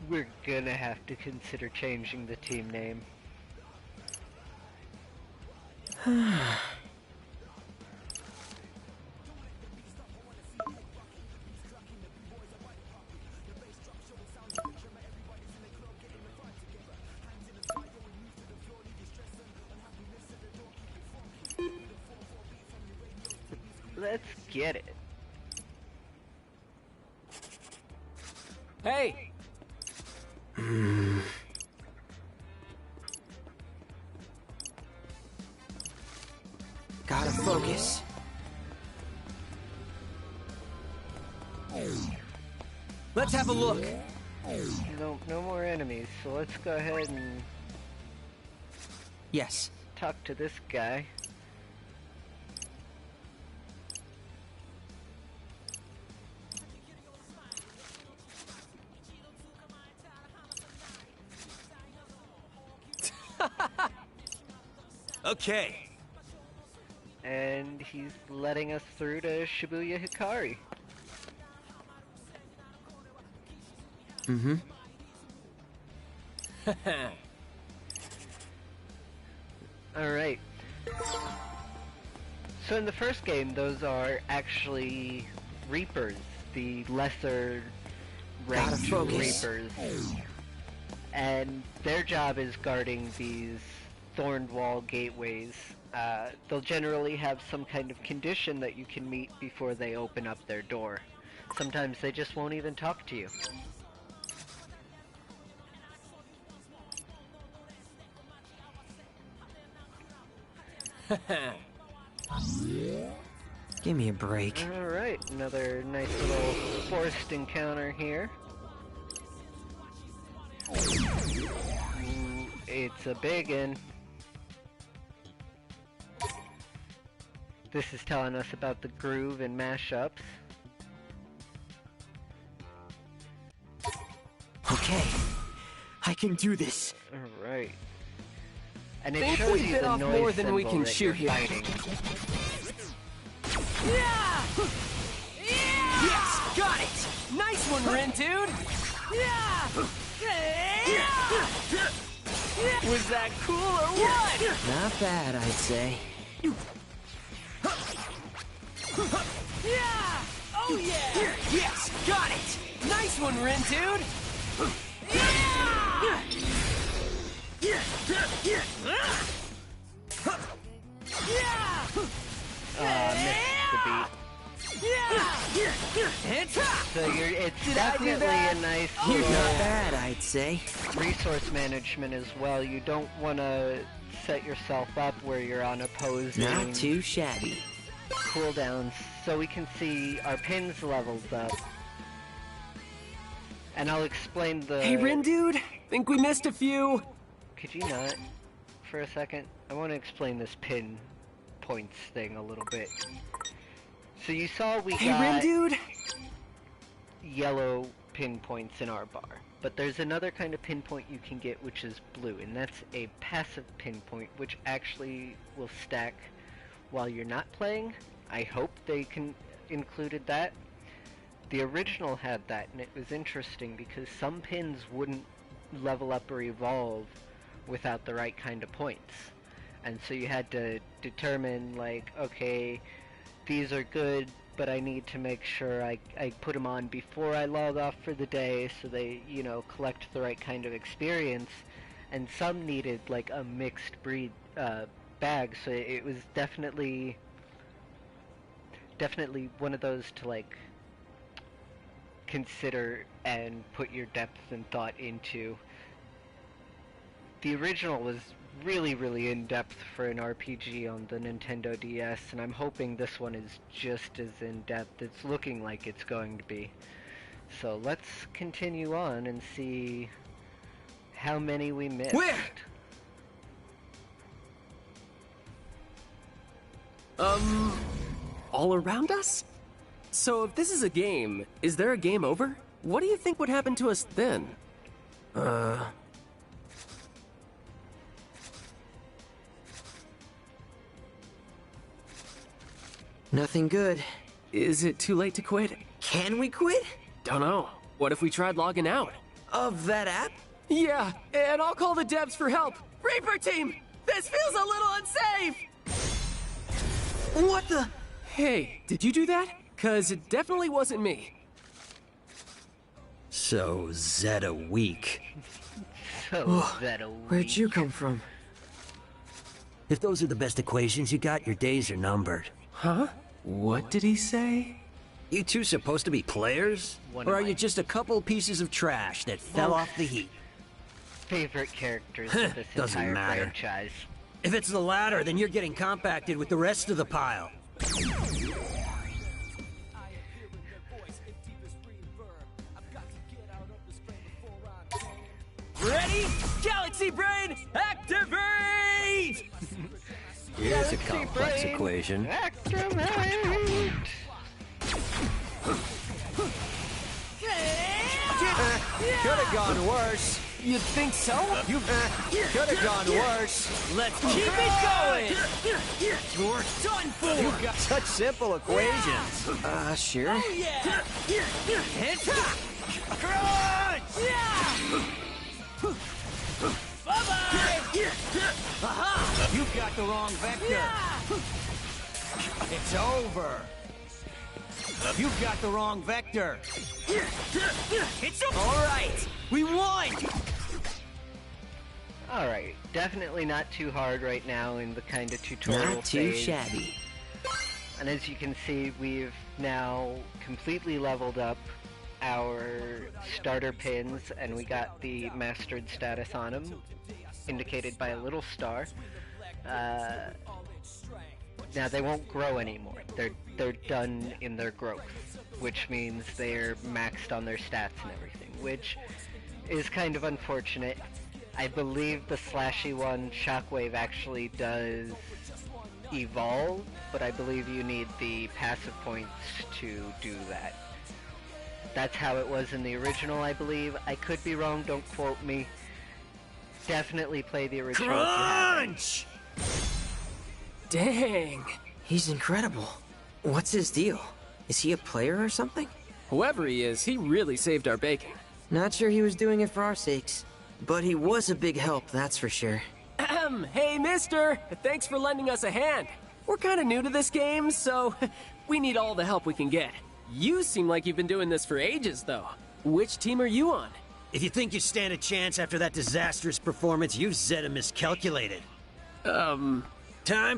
A: We're gonna have to consider changing the team name. Let's get it.
F: Hey!
B: Gotta focus.
F: Let's have a look.
A: No more enemies, so let's go ahead and
B: Yes.
A: talk to this guy.
G: Okay.
A: And he's letting us through to Shibuya Hikari.
B: Mm-hmm.
A: Alright. So in the first game, those are actually Reapers, the lesser ranked
B: focus.
A: Reapers. And their job is guarding these thorned wall gateways. They'll generally have some kind of condition that you can meet before they open up their door. Sometimes they just won't even talk to you.
B: Give me a break.
A: Alright, another nice little forced encounter here. Ooh, it's a biggin'. This is telling us about the groove and mashups.
B: Okay. I can do this.
A: Alright. And it
F: Think
A: shows
F: we
A: you
F: bit
A: the
F: off
A: noise
F: more than we
A: symbol
F: can
A: that
F: chew
A: you're
F: here.
A: fighting.
F: Yeah! Yeah! Yes, got it! Nice one, Rin, dude! Yeah! Was that cool or what?
B: Not bad, I'd say.
F: Yeah! Oh yeah! Yes, got it! Nice one, Rin, dude! Yeah! Yeah!
A: Missed the beat. So it's definitely a nice
B: Not
A: little
B: bad, I'd say.
A: resource management as well. You don't want to set yourself up where you're on opposing
B: Not too shabby.
A: cooldowns, so we can see our pins leveled up. And I'll explain the...
F: Hey, Rin, dude! Think we missed a few?
A: Could you not, for a second? I want to explain this pin points thing a little bit. So you saw we
F: Hey, Rin,
A: got
F: dude!
A: yellow pinpoints in our bar. But there's another kind of pinpoint you can get which is blue, and that's a passive pinpoint, which actually will stack while you're not playing. I hope they included that. The original had that, and it was interesting because some pins wouldn't level up or evolve without the right kind of points. And so you had to determine, like, okay, these are good, but I need to make sure I put them on before I log off for the day so they, you know, collect the right kind of experience. And some needed, like, a mixed breed bag, so it was definitely one of those to, like, consider and put your depth and thought into. The original was really, really in-depth for an RPG on the Nintendo DS, and I'm hoping this one is just as in-depth. It's looking like it's going to be. So let's continue on and see how many we missed.
F: Where? All around us? So if this is a game, is there a game over? What do you think would happen to us then?
B: Nothing good.
F: Is it too late to quit?
B: Can we quit?
F: Don't know. What if we tried logging out?
B: Of that app?
F: Yeah, and I'll call the devs for help. Reaper team, this feels a little unsafe!
B: What the?
F: Hey, did you do that? 'Cause it definitely wasn't me.
H: So, Zeta weak.
A: So that a
B: Where'd you come from?
H: If those are the best equations you got, your days are numbered.
F: Huh? What did he say?
H: You two supposed to be players?
A: One
H: Or
A: of
H: are
A: my-
H: you just a couple pieces of trash that fell off the heap?
A: favorite characters of this
H: Doesn't
A: entire
H: matter.
A: franchise.
H: If it's the latter, then you're getting compacted with the rest of the pile.
F: Ready? Galaxy Brain, activate!
H: Here's a complex equation.
A: Activate!
I: Could've gone worse.
F: You think so?
I: Could've gone worse.
H: Let's keep it going!
I: You're done for. You got such simple equations.
B: Sure.
I: Crunch! You got the wrong vector. It's over. You got the wrong vector. It's all right. We won.
A: Alright, definitely not too hard right now in the kind of tutorial
B: Not too
A: phase.
B: shabby.
A: And as you can see, we've now completely leveled up our starter pins, and we got the mastered status on them, indicated by a little star. Now they won't grow anymore. They're done in their growth, which means they're maxed on their stats and everything, which is kind of unfortunate. I believe the slashy one, Shockwave, actually does evolve, but I believe you need the passive points to do that. That's how it was in the original, I believe. I could be wrong, don't quote me. Definitely play the original if you haven't.
H: Crunch!
F: Dang.
B: He's incredible. What's his deal? Is he a player or something?
F: Whoever he is, he really saved our bacon.
B: Not sure he was doing it for our sakes. But he was a big help, that's for sure.
F: Hey, mister! Thanks for lending us a hand. We're kinda new to this game, so we need all the help we can get. You seem like you've been doing this for ages, though. Which team are you on?
H: If you think you stand a chance after that disastrous performance, you've Zeta miscalculated. Time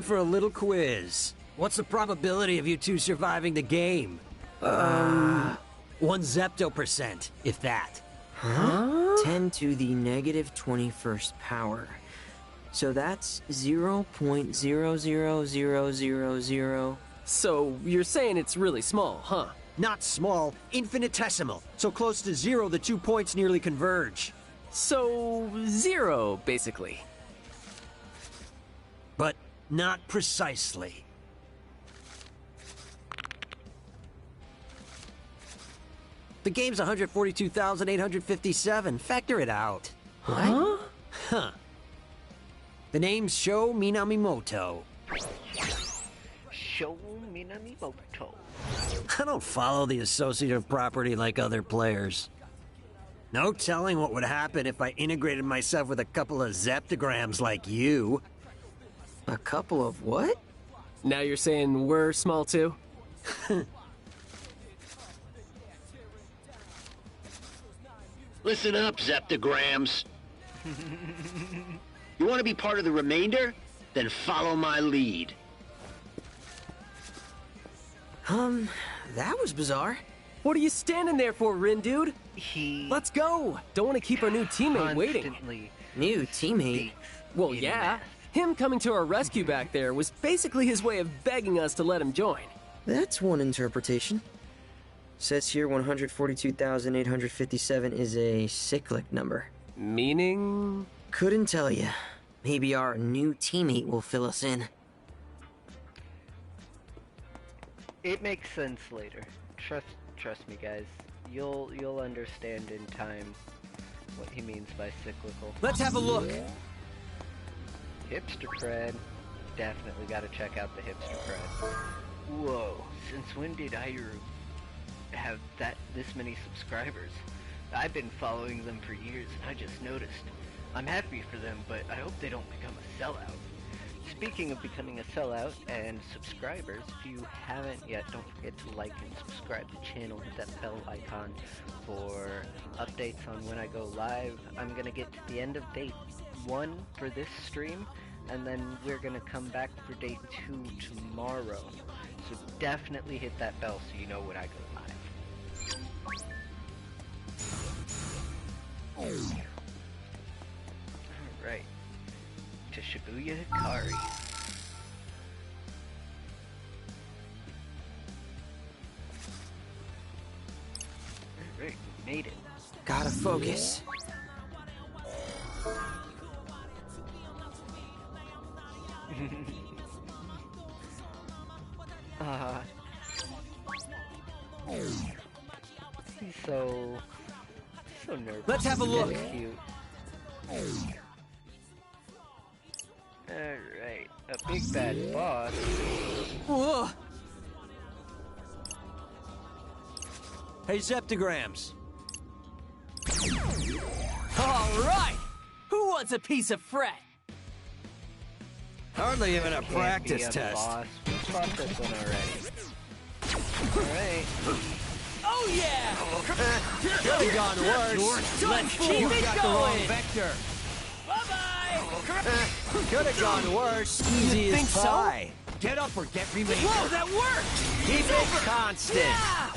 H: for a little quiz. What's the probability of you two surviving the game? 1 zepto%, if that.
B: 10 to the negative 21st power. So that's 0.00000.
F: So, you're saying it's really small, huh?
H: Not small, infinitesimal. So close to 0, the 2 points nearly converge.
F: So, 0, basically.
H: But not precisely. The game's 142,857. Factor it out.
F: Huh?
H: Huh. The name's Sho Minamimoto.
A: Show Minamimoto.
H: I don't follow the associative property like other players. No telling what would happen if I integrated myself with a couple of zeptograms like you.
B: A couple of what?
F: Now you're saying we're small too?
J: Listen up, Zeptograms. You want to be part of the remainder? Then follow my lead.
B: That was bizarre.
F: What are you standing there for, Rin dude?
A: He
F: Let's go! Don't want to keep our new teammate waiting.
A: constantly
B: New teammate.
A: speaks
F: Well,
A: in
F: yeah.
A: math.
F: Him coming to our rescue back there was basically his way of begging us to let him join.
B: That's one interpretation. Says here 142,857 is a cyclic number.
F: Meaning?
B: Couldn't tell you. Maybe our new teammate will fill us in.
A: It makes sense later. Trust me, guys. You'll understand in time what he means by cyclical.
I: Let's have a look.
A: Hipster cred. Definitely got to check out the hipster cred. Whoa, since when did Iru have this many subscribers? I've been following them for years and I just noticed. I'm happy for them, but I hope they don't become a sellout. Speaking of becoming a sellout and subscribers, if you haven't yet, don't forget to like and subscribe to the channel, hit that bell icon for updates on when I go live. I'm gonna get to the end of day 1 for this stream, and then we're gonna come back for day 2 tomorrow. So definitely hit that bell so you know when I go live. Alright. To Shibuya Hikari. Alright, we made it.
B: Gotta focus. He's so nervous.
I: Let's have a look.
A: That's cute. Alright, a big bad boss.
I: Whoa. Hey, Zeptograms.
F: All right! Who wants a piece of Fret?
H: Hardly even a
A: Can't
H: practice
A: be a
H: test.
A: Boss. We fought this one already. Alright.
F: Oh yeah!
I: Could have gone worse.
F: Let's keep
I: You
F: it
I: got the wrong
F: going!
I: vector.
F: Bye-bye!
I: Could have gone worse. Easy
F: think
I: as
F: so?
I: pie. Get up or get remained.
F: Whoa, that worked!
I: Keep it constant.
F: Yeah!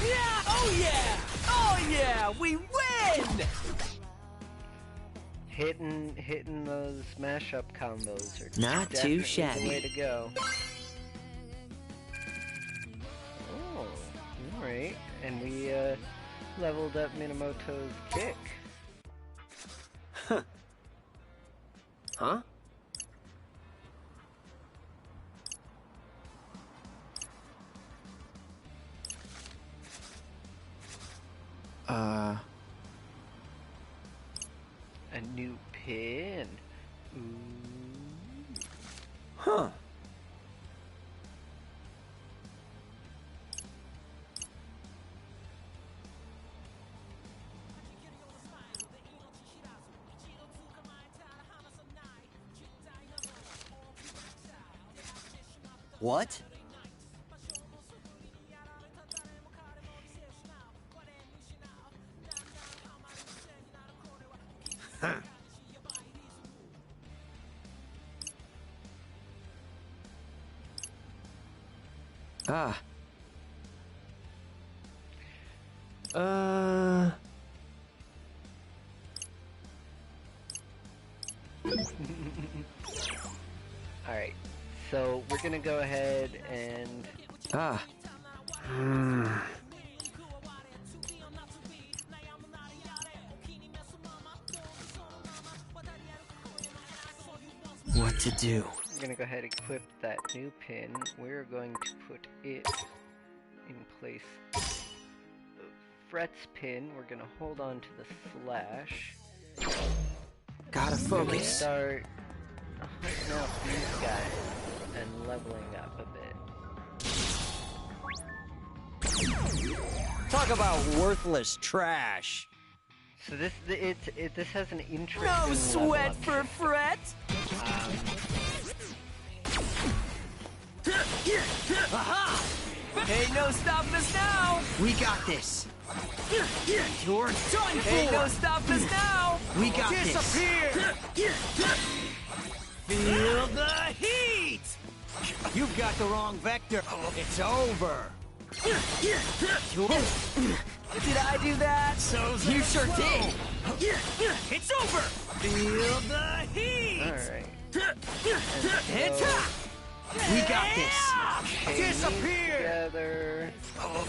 F: Yeah! Oh yeah! Oh yeah! We win!
A: Hitting those mashup combos are
B: Not
A: definitely
B: too shabby.
A: the way to go. Oh, alright. And we leveled up Minamoto's kick.
F: Huh?
A: A new pin. Ooh.
I: Huh. What? Huh.
B: Ah.
A: Alright, so we're gonna go ahead and...
B: Ah. What to do?
A: We're gonna go ahead and equip that new pin. We're going to put it in place of Fret's pin. We're gonna hold on to the slash.
B: Gotta focus.
A: Start hunting out these guys and leveling up a bit.
H: Talk about worthless trash.
A: So this has an interesting
F: No sweat
A: level
F: for
A: up.
F: Fret! Aha! Ain't no stopping us now!
B: We got this.
F: You're done for! Ain't no stopping us now!
B: We got
H: Disappear! Feel the heat! You've got the wrong vector. It's over.
F: Did I do that?
B: You sure did.
H: It's over. Feel the heat.
A: Alright.
H: It's up.
B: We got this.
H: Disappear.
A: Together.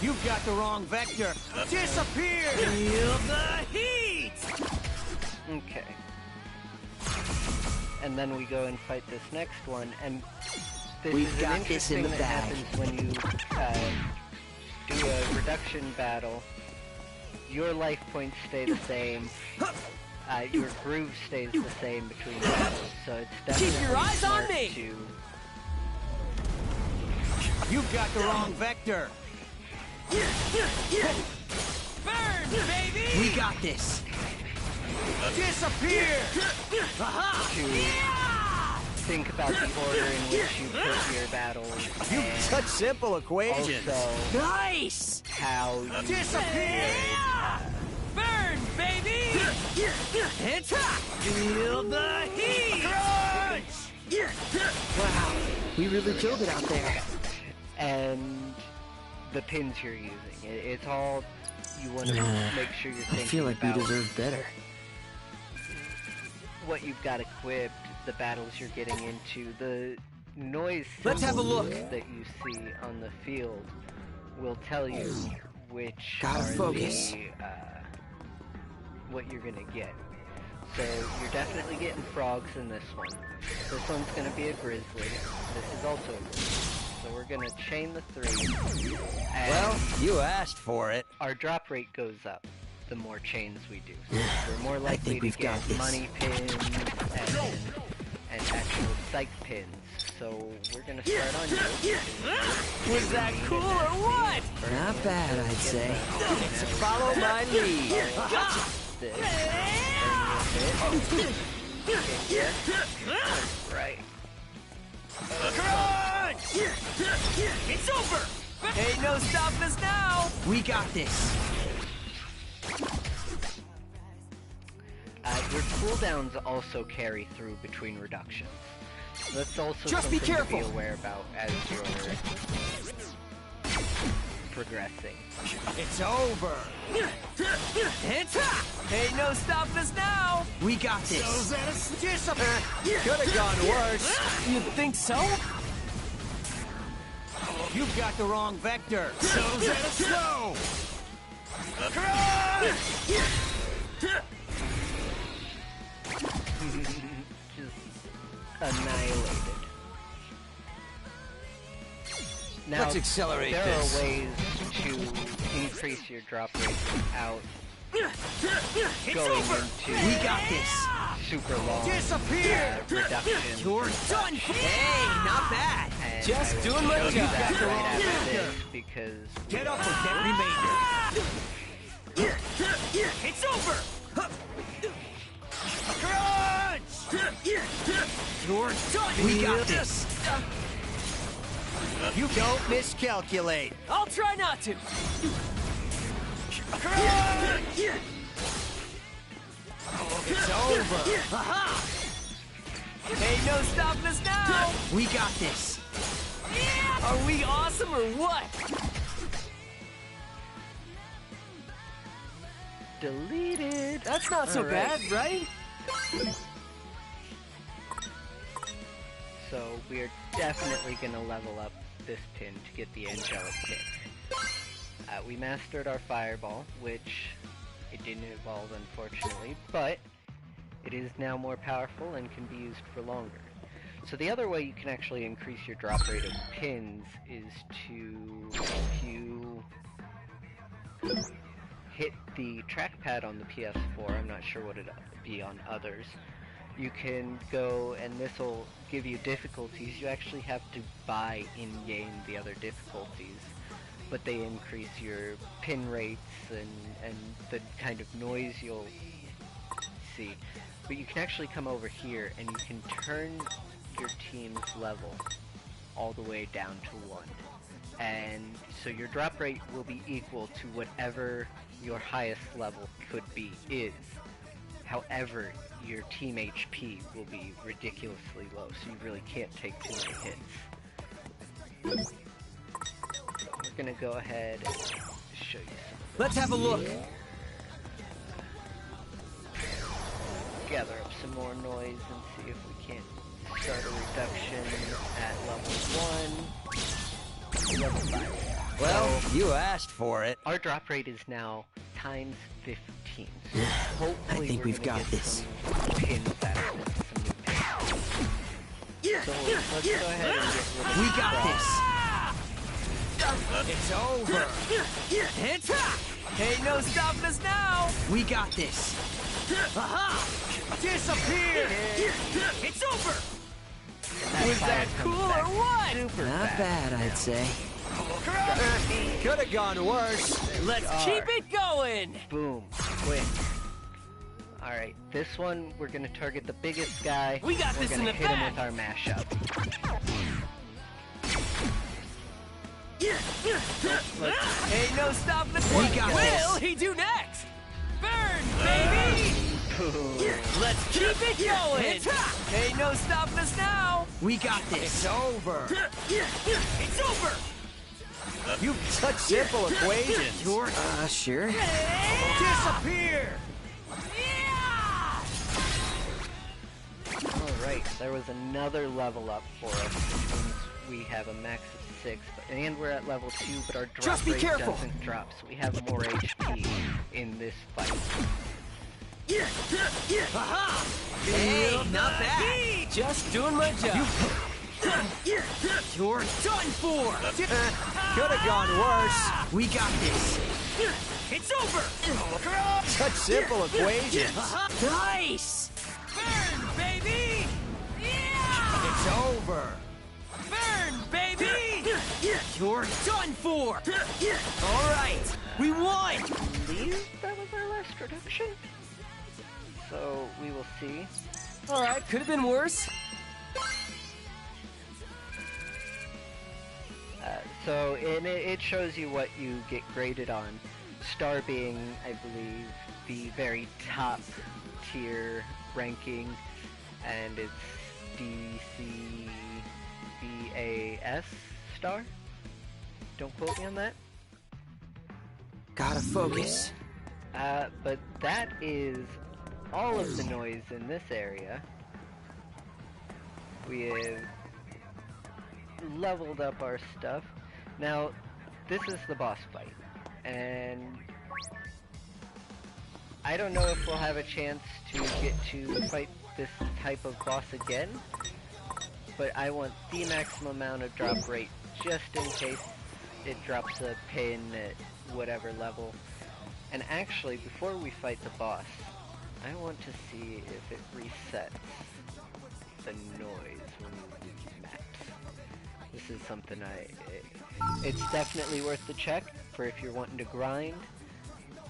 H: You've got the wrong vector. Disappear. Feel the heat.
A: Okay. And then we go and fight this next one, and this
B: We've
A: is an
B: got this in
A: interesting
B: the
A: that
B: bag.
A: happens when you do a reduction battle. Your life points stay the same. Your groove stays the same between battles, so it's definitely
F: Keep your eyes on
A: smart
F: me!
A: to
I: You've got the wrong vector.
F: Burn, baby!
I: We got this.
H: Disappear!
A: Think about the order in which you put your battles.
H: You
A: and
H: such simple equations.
A: Also,
F: Nice!
A: how you
H: Disappear!
F: Burn, baby! Hit Feel the heat!
B: Wow, we really killed it out there.
A: and the pins you're using. It's all you want to make sure you're
B: I
A: thinking
B: feel like we
A: about
B: deserve better.
A: what you've got equipped, the battles you're getting into, the noise
I: Let's have a
A: symbols
I: look.
A: that you see on the field will tell you which
B: Gotta
A: are
B: focus.
A: what you're gonna get. So you're definitely getting frogs in this one. This one's gonna be a grizzly. This is also a grizzly. So we're gonna chain the three. And
H: Well, you asked for it.
A: our drop rate goes up the more chains we do. So we're more likely to
B: we've
A: get
B: got this.
A: money pins and actual psych pins. So we're gonna start on you.
F: Was that cool or what?
B: Not bad, I'd say.
H: Follow my lead.
A: This. Right.
I: Crunch!
F: It's over! Ain't no stopping us now!
I: We got this.
A: Your cooldowns also carry through between reductions. That's also
I: Just be
A: something
I: careful.
A: to be aware about as you're progressing.
H: It's over.
F: Hit Ain't no stopping us now!
I: We got this.
H: Could have gone worse.
F: You think so?
H: You've got the wrong vector.
I: Slow.
A: Just annihilated. Now,
H: Let's accelerate
A: there
H: this.
A: are ways to increase your drop rate without going into
I: We got this.
A: super long
H: Disappear.
A: reduction.
I: You're done. Hey, not bad.
A: And
F: Just
A: I will
F: doing my
A: show you
F: job.
A: that
H: Got the
A: right
H: wrong
A: after
H: vector.
A: this because
H: Get up or get remainder.
F: It's over!
H: Crunch!
I: You're done. We got this.
H: You don't miscalculate.
F: I'll try not to.
H: It's over.
F: Ain't no stopping us now!
I: We got this.
F: Are we awesome or what?
A: deleted.
F: That's not so
A: All right.
F: bad, right?
A: So we are definitely going to level up this pin to get the angelic pin. We mastered our fireball, which it didn't evolve unfortunately, but it is now more powerful and can be used for longer. So the other way you can actually increase your drop rate of pins is to, if you hit the trackpad on the PS4, I'm not sure what it'll be on others, you can go, and this will give you difficulties. You actually have to buy in-game the other difficulties, but they increase your pin rates and the kind of noise you'll see. But you can actually come over here and you can turn your team's level all the way down to 1. And so your drop rate will be equal to whatever your highest level could be is. However, your team HP will be ridiculously low, so you really can't take too many hits. We're gonna go ahead and show you some.
I: Let's have a look.
A: Gather up some more noise and see if we can't start a reduction at level 1. Level 5.
H: Well,
A: So,
H: you asked for it.
A: our drop rate is now times 15. So hopefully
B: I think
A: we're
B: we've
A: gonna
B: got
A: get
B: this.
A: some pins out of this, some new pins. So let's go ahead and get rid of
I: We
A: the
I: got
A: frog.
I: this. It's over.
F: Hit Ain't no stopping us now!
I: We got this.
H: Disappear.
F: It's over!
A: That's
F: Is that cool or what?
A: Super
B: Not
A: fast
B: bad,
A: now.
B: I'd say.
I: Could have gone worse.
F: Let's keep it going.
A: Boom. Quick. Alright, this one, we're gonna target the biggest guy.
F: We got
A: we're
F: this in
A: gonna
F: the
A: hit him
F: bag.
A: with our mashup.
F: Ain't no stopping us. What
I: got
F: will
I: this.
F: he do next? Burn, baby! Let's keep it going. Ain't no stopping us now.
I: We got this. It's over.
F: It's over.
I: You've such simple equations.
B: Sure.
I: Disappear.
A: Alright, there was another level up for us, which means we have a max of 6, and we're at level 2, but our drop
I: Just be
A: rate
I: careful.
A: doesn't drop, so we have more HP in this fight.
F: Aha!
I: Hey, not bad.
F: Just doing my job.
I: You're done for. Could have gone worse. We got this.
F: It's over.
I: Such simple equations.
F: Nice. Burn, baby. Yeah.
I: It's over.
F: Burn, baby.
I: You're done for. All right, we won.
A: I believe that was our last reduction? So, we will see.
F: All right, could have been worse.
A: So it shows you what you get graded on. Star being, I believe, the very top tier ranking, and it's DCBAS star. Don't quote me on that.
B: Gotta focus.
A: But that is all of the noise in this area. We have leveled up our stuff. Now, this is the boss fight, and I don't know if we'll have a chance to get to fight this type of boss again, but I want the maximum amount of drop rate just in case it drops a pin at whatever level. And actually, before we fight the boss, I want to see if it resets the noise when we do maps. This is something it's definitely worth the check for if you're wanting to grind,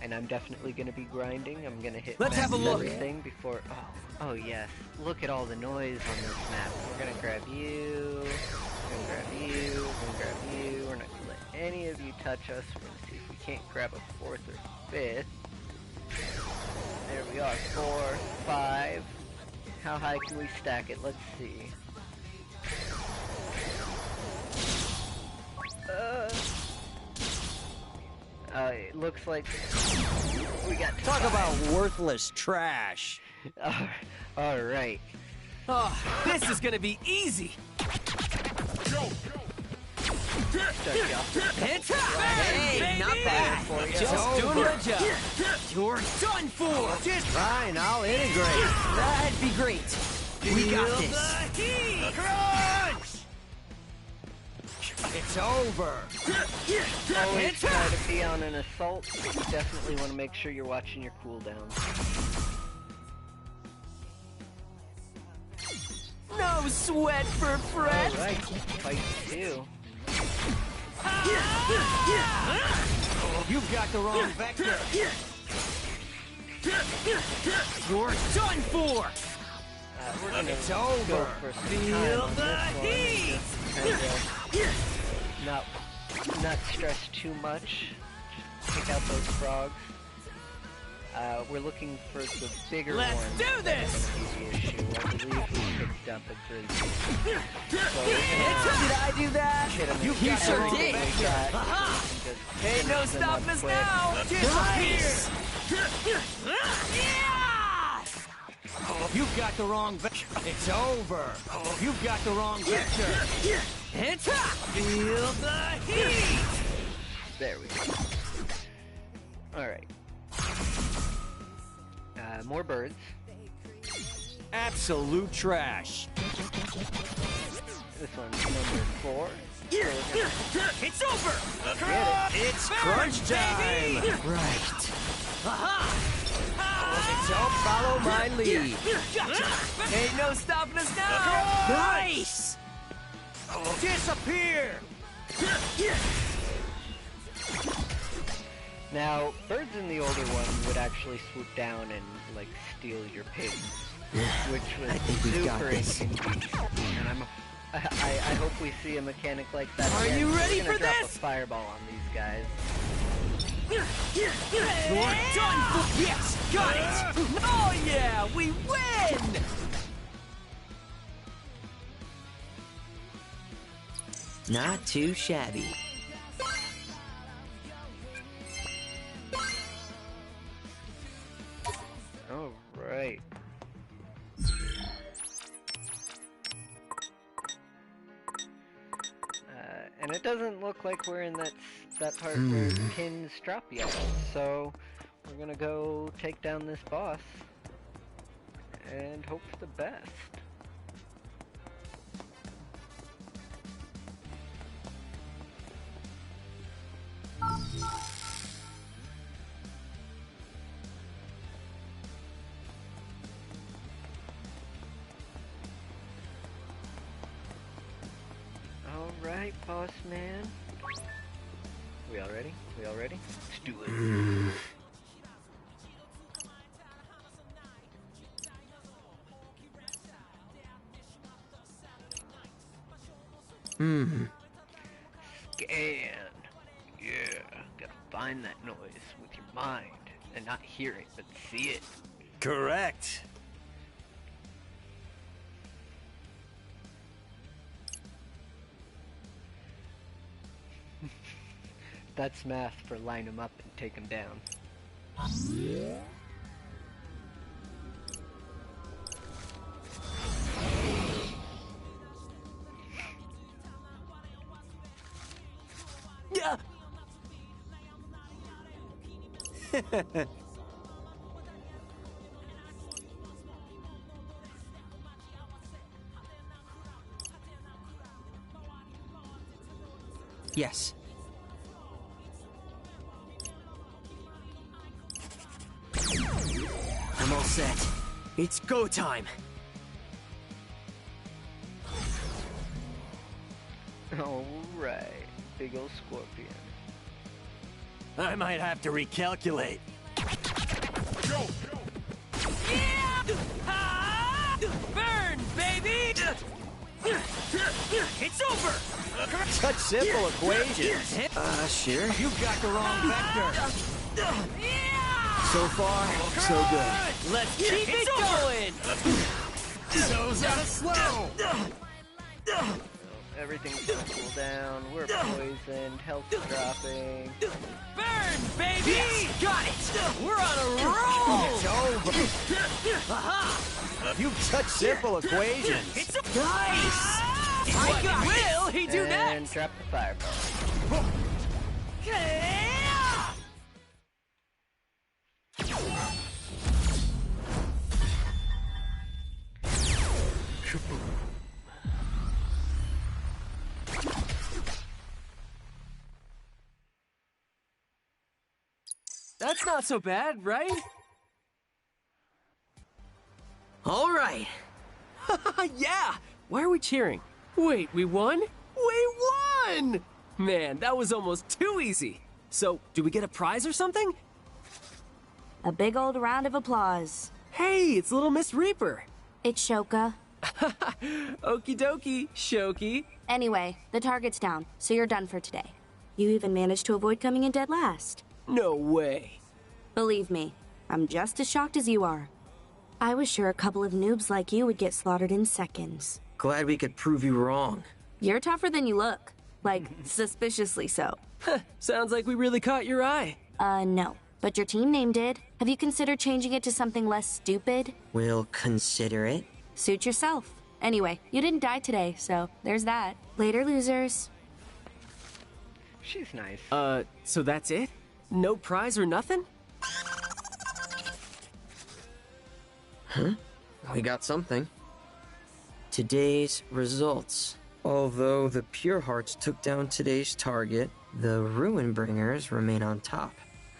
A: and I'm definitely going to be grinding. I'm going to hit
I: Let's
A: max
I: have a look.
A: everything before. Oh yes, look at all the noise on this map. We're going to grab you. We're going to grab you. We're going to grab you. We're not going to let any of you touch us. We're going to see if we can't grab a 4th or 5th. There we are. 4, 5. How high can we stack it? Let's see. It looks like we got to
I: Talk about worthless trash.
A: all right.
F: Oh, this is gonna be easy.
A: Start you off.
F: It's
I: Hey, not bad.
F: Just doing my job.
I: You're done for. Just fine. I'll integrate. That'd be great. We got this.
F: Crunch!
I: It's over.
A: Always try to be on an assault. You definitely want to make sure you're watching your cooldowns.
F: No sweat for Fred.
A: Alright, fight 2.
I: You've got the wrong vector. You're done for.
A: We're gonna
I: It's
A: go
I: over.
A: for some
F: Feel
A: time on
F: the
A: this
F: heat.
A: one. Not stress too much. Just pick out those frogs. We're looking for the bigger
F: Let's
A: ones.
F: do
A: That's
F: this!
A: gonna be the issue. I believe we picked up a grizzly.
F: Did I do that?
I: You sure did.
F: Aha! Ain't no stopping us now.
I: Disappear.
F: Yeah!
I: You've got the wrong vector. It's over. You've got the wrong vector.
F: It's hot. Feel the heat.
A: There we go. Alright. More birds.
I: Absolute trash.
A: This one's number 4.
F: It's over.
I: It's crunch time. Right. Don't follow my lead.
F: Gotcha. Ain't no stopping us now.
I: Nice. Disappear!
A: Now, birds in the older one would actually swoop down and, like, steal your pigs, which was
B: I think we've got
A: super
B: this.
A: inconvenient. And I hope we see a mechanic like that
F: Are
A: again.
F: you
A: We're
F: ready
A: gonna
F: for
A: drop
F: this?
A: a fireball on these guys.
F: You're done for. Yes, got it. Oh yeah, we win.
B: Not too shabby.
A: All right. And it doesn't look like we're in that part where pins drop yet. So we're gonna go take down this boss and hope for the best. Alright, boss man. We all ready? We all ready? Let's do it. Scan. Yeah. Gotta find that noise with your mind and not hear it, but see it.
I: Correct.
A: That's math for line them up and take them down.
F: Yeah.
B: Yes.
F: I'm all set. It's go time.
A: Alright, big ol' scorpion.
I: I might have to recalculate.
F: Burn, baby! It's over!
I: Such simple equations.
B: Sure.
I: You've got the wrong vector.
B: So far, so good.
F: Let's keep it going!
I: So's out slow.
A: Everything's gonna cool down, we're poisoned, health dropping.
F: Burn, baby! Got it! We're on a roll!
I: It's over.
F: Aha!
I: You've such simple equations.
F: It's a nice! What will he do
A: And
F: next?
A: drop the fireball.
F: That's not so bad, right?
B: All right.
F: Yeah! Why are we cheering? Wait, we won? We won! Man, that was almost too easy. So, do we get a prize or something?
C: A big old round of applause.
F: Hey, it's little Miss Reaper.
C: It's Shoka.
F: Okie dokie, Shoki.
C: Anyway, the target's down, so you're done for today. You even managed to avoid coming in dead last.
F: No way.
C: Believe me, I'm just as shocked as you are. I was sure a couple of noobs like you would get slaughtered in seconds.
B: Glad we could prove you wrong.
C: You're tougher than you look. Like, suspiciously so.
F: Sounds like we really caught your eye.
C: No. But your team name did. Have you considered changing it to something less stupid?
B: We'll consider it.
C: Suit yourself. Anyway, you didn't die today, so there's that. Later, losers.
A: She's nice.
F: So that's it? No prize or nothing?
B: Huh? We got something. Today's results. Although the Pure Hearts took down today's target, the Ruin Bringers remain on top.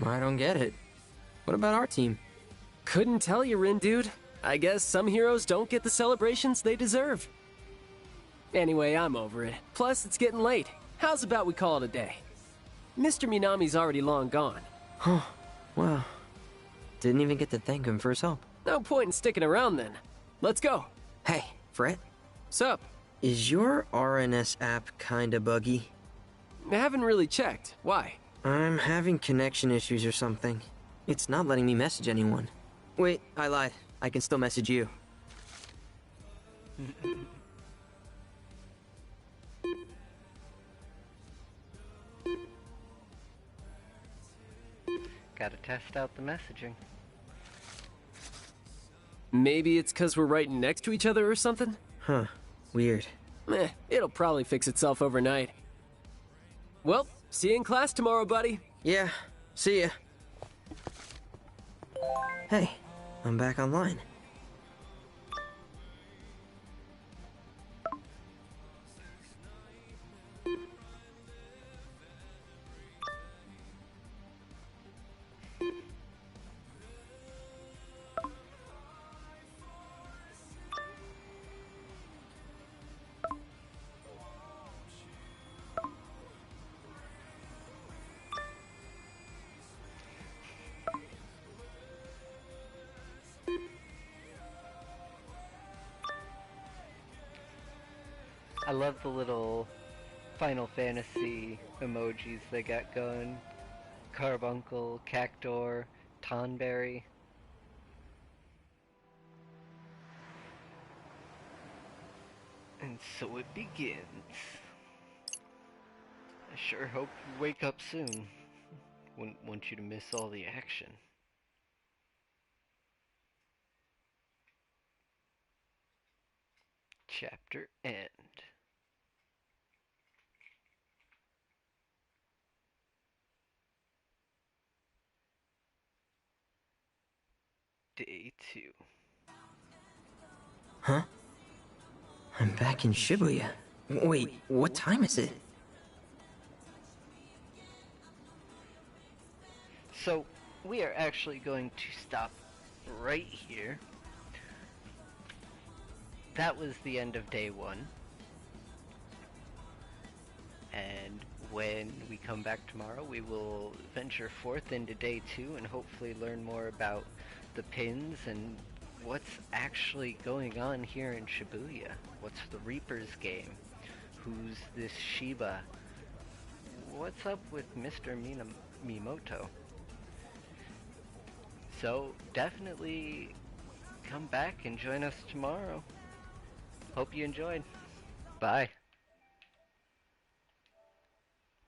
B: I don't get it. What about our team?
F: Couldn't tell you, Rin dude. I guess some heroes don't get the celebrations they deserve. Anyway, I'm over it. Plus, it's getting late. How's about we call it a day? Mr. Minami's already long gone.
B: Huh. Wow. Didn't even get to thank him for his help.
F: No point in sticking around then. Let's go.
B: Hey, Fred.
F: Sup?
B: Is your RNS app kinda buggy?
F: I haven't really checked. Why?
B: I'm having connection issues or something. It's not letting me message anyone. Wait, I lied. I can still message you.
A: Gotta test out the messaging.
F: Maybe it's because we're right next to each other or something?
B: Huh. Weird.
F: It'll probably fix itself overnight. Well, see you in class tomorrow, buddy.
B: Yeah, see ya. Hey, I'm back online.
A: I love the little Final Fantasy emojis they got going. Carbuncle, Cactor, Tonberry. And so it begins. I sure hope you wake up soon. Wouldn't want you to miss all the action. Chapter end. Day 2.
B: Huh? I'm back in Shibuya. Wait, what time is it?
A: So, we are actually going to stop right here. That was the end of day 1. And when we come back tomorrow, we will venture forth into day 2 and hopefully learn more about the pins and what's actually going on here in Shibuya. What's the Reaper's game? Who's this Shiba? What's up with Mr. Mimoto? So definitely come back and join us tomorrow. Hope you enjoyed. Bye.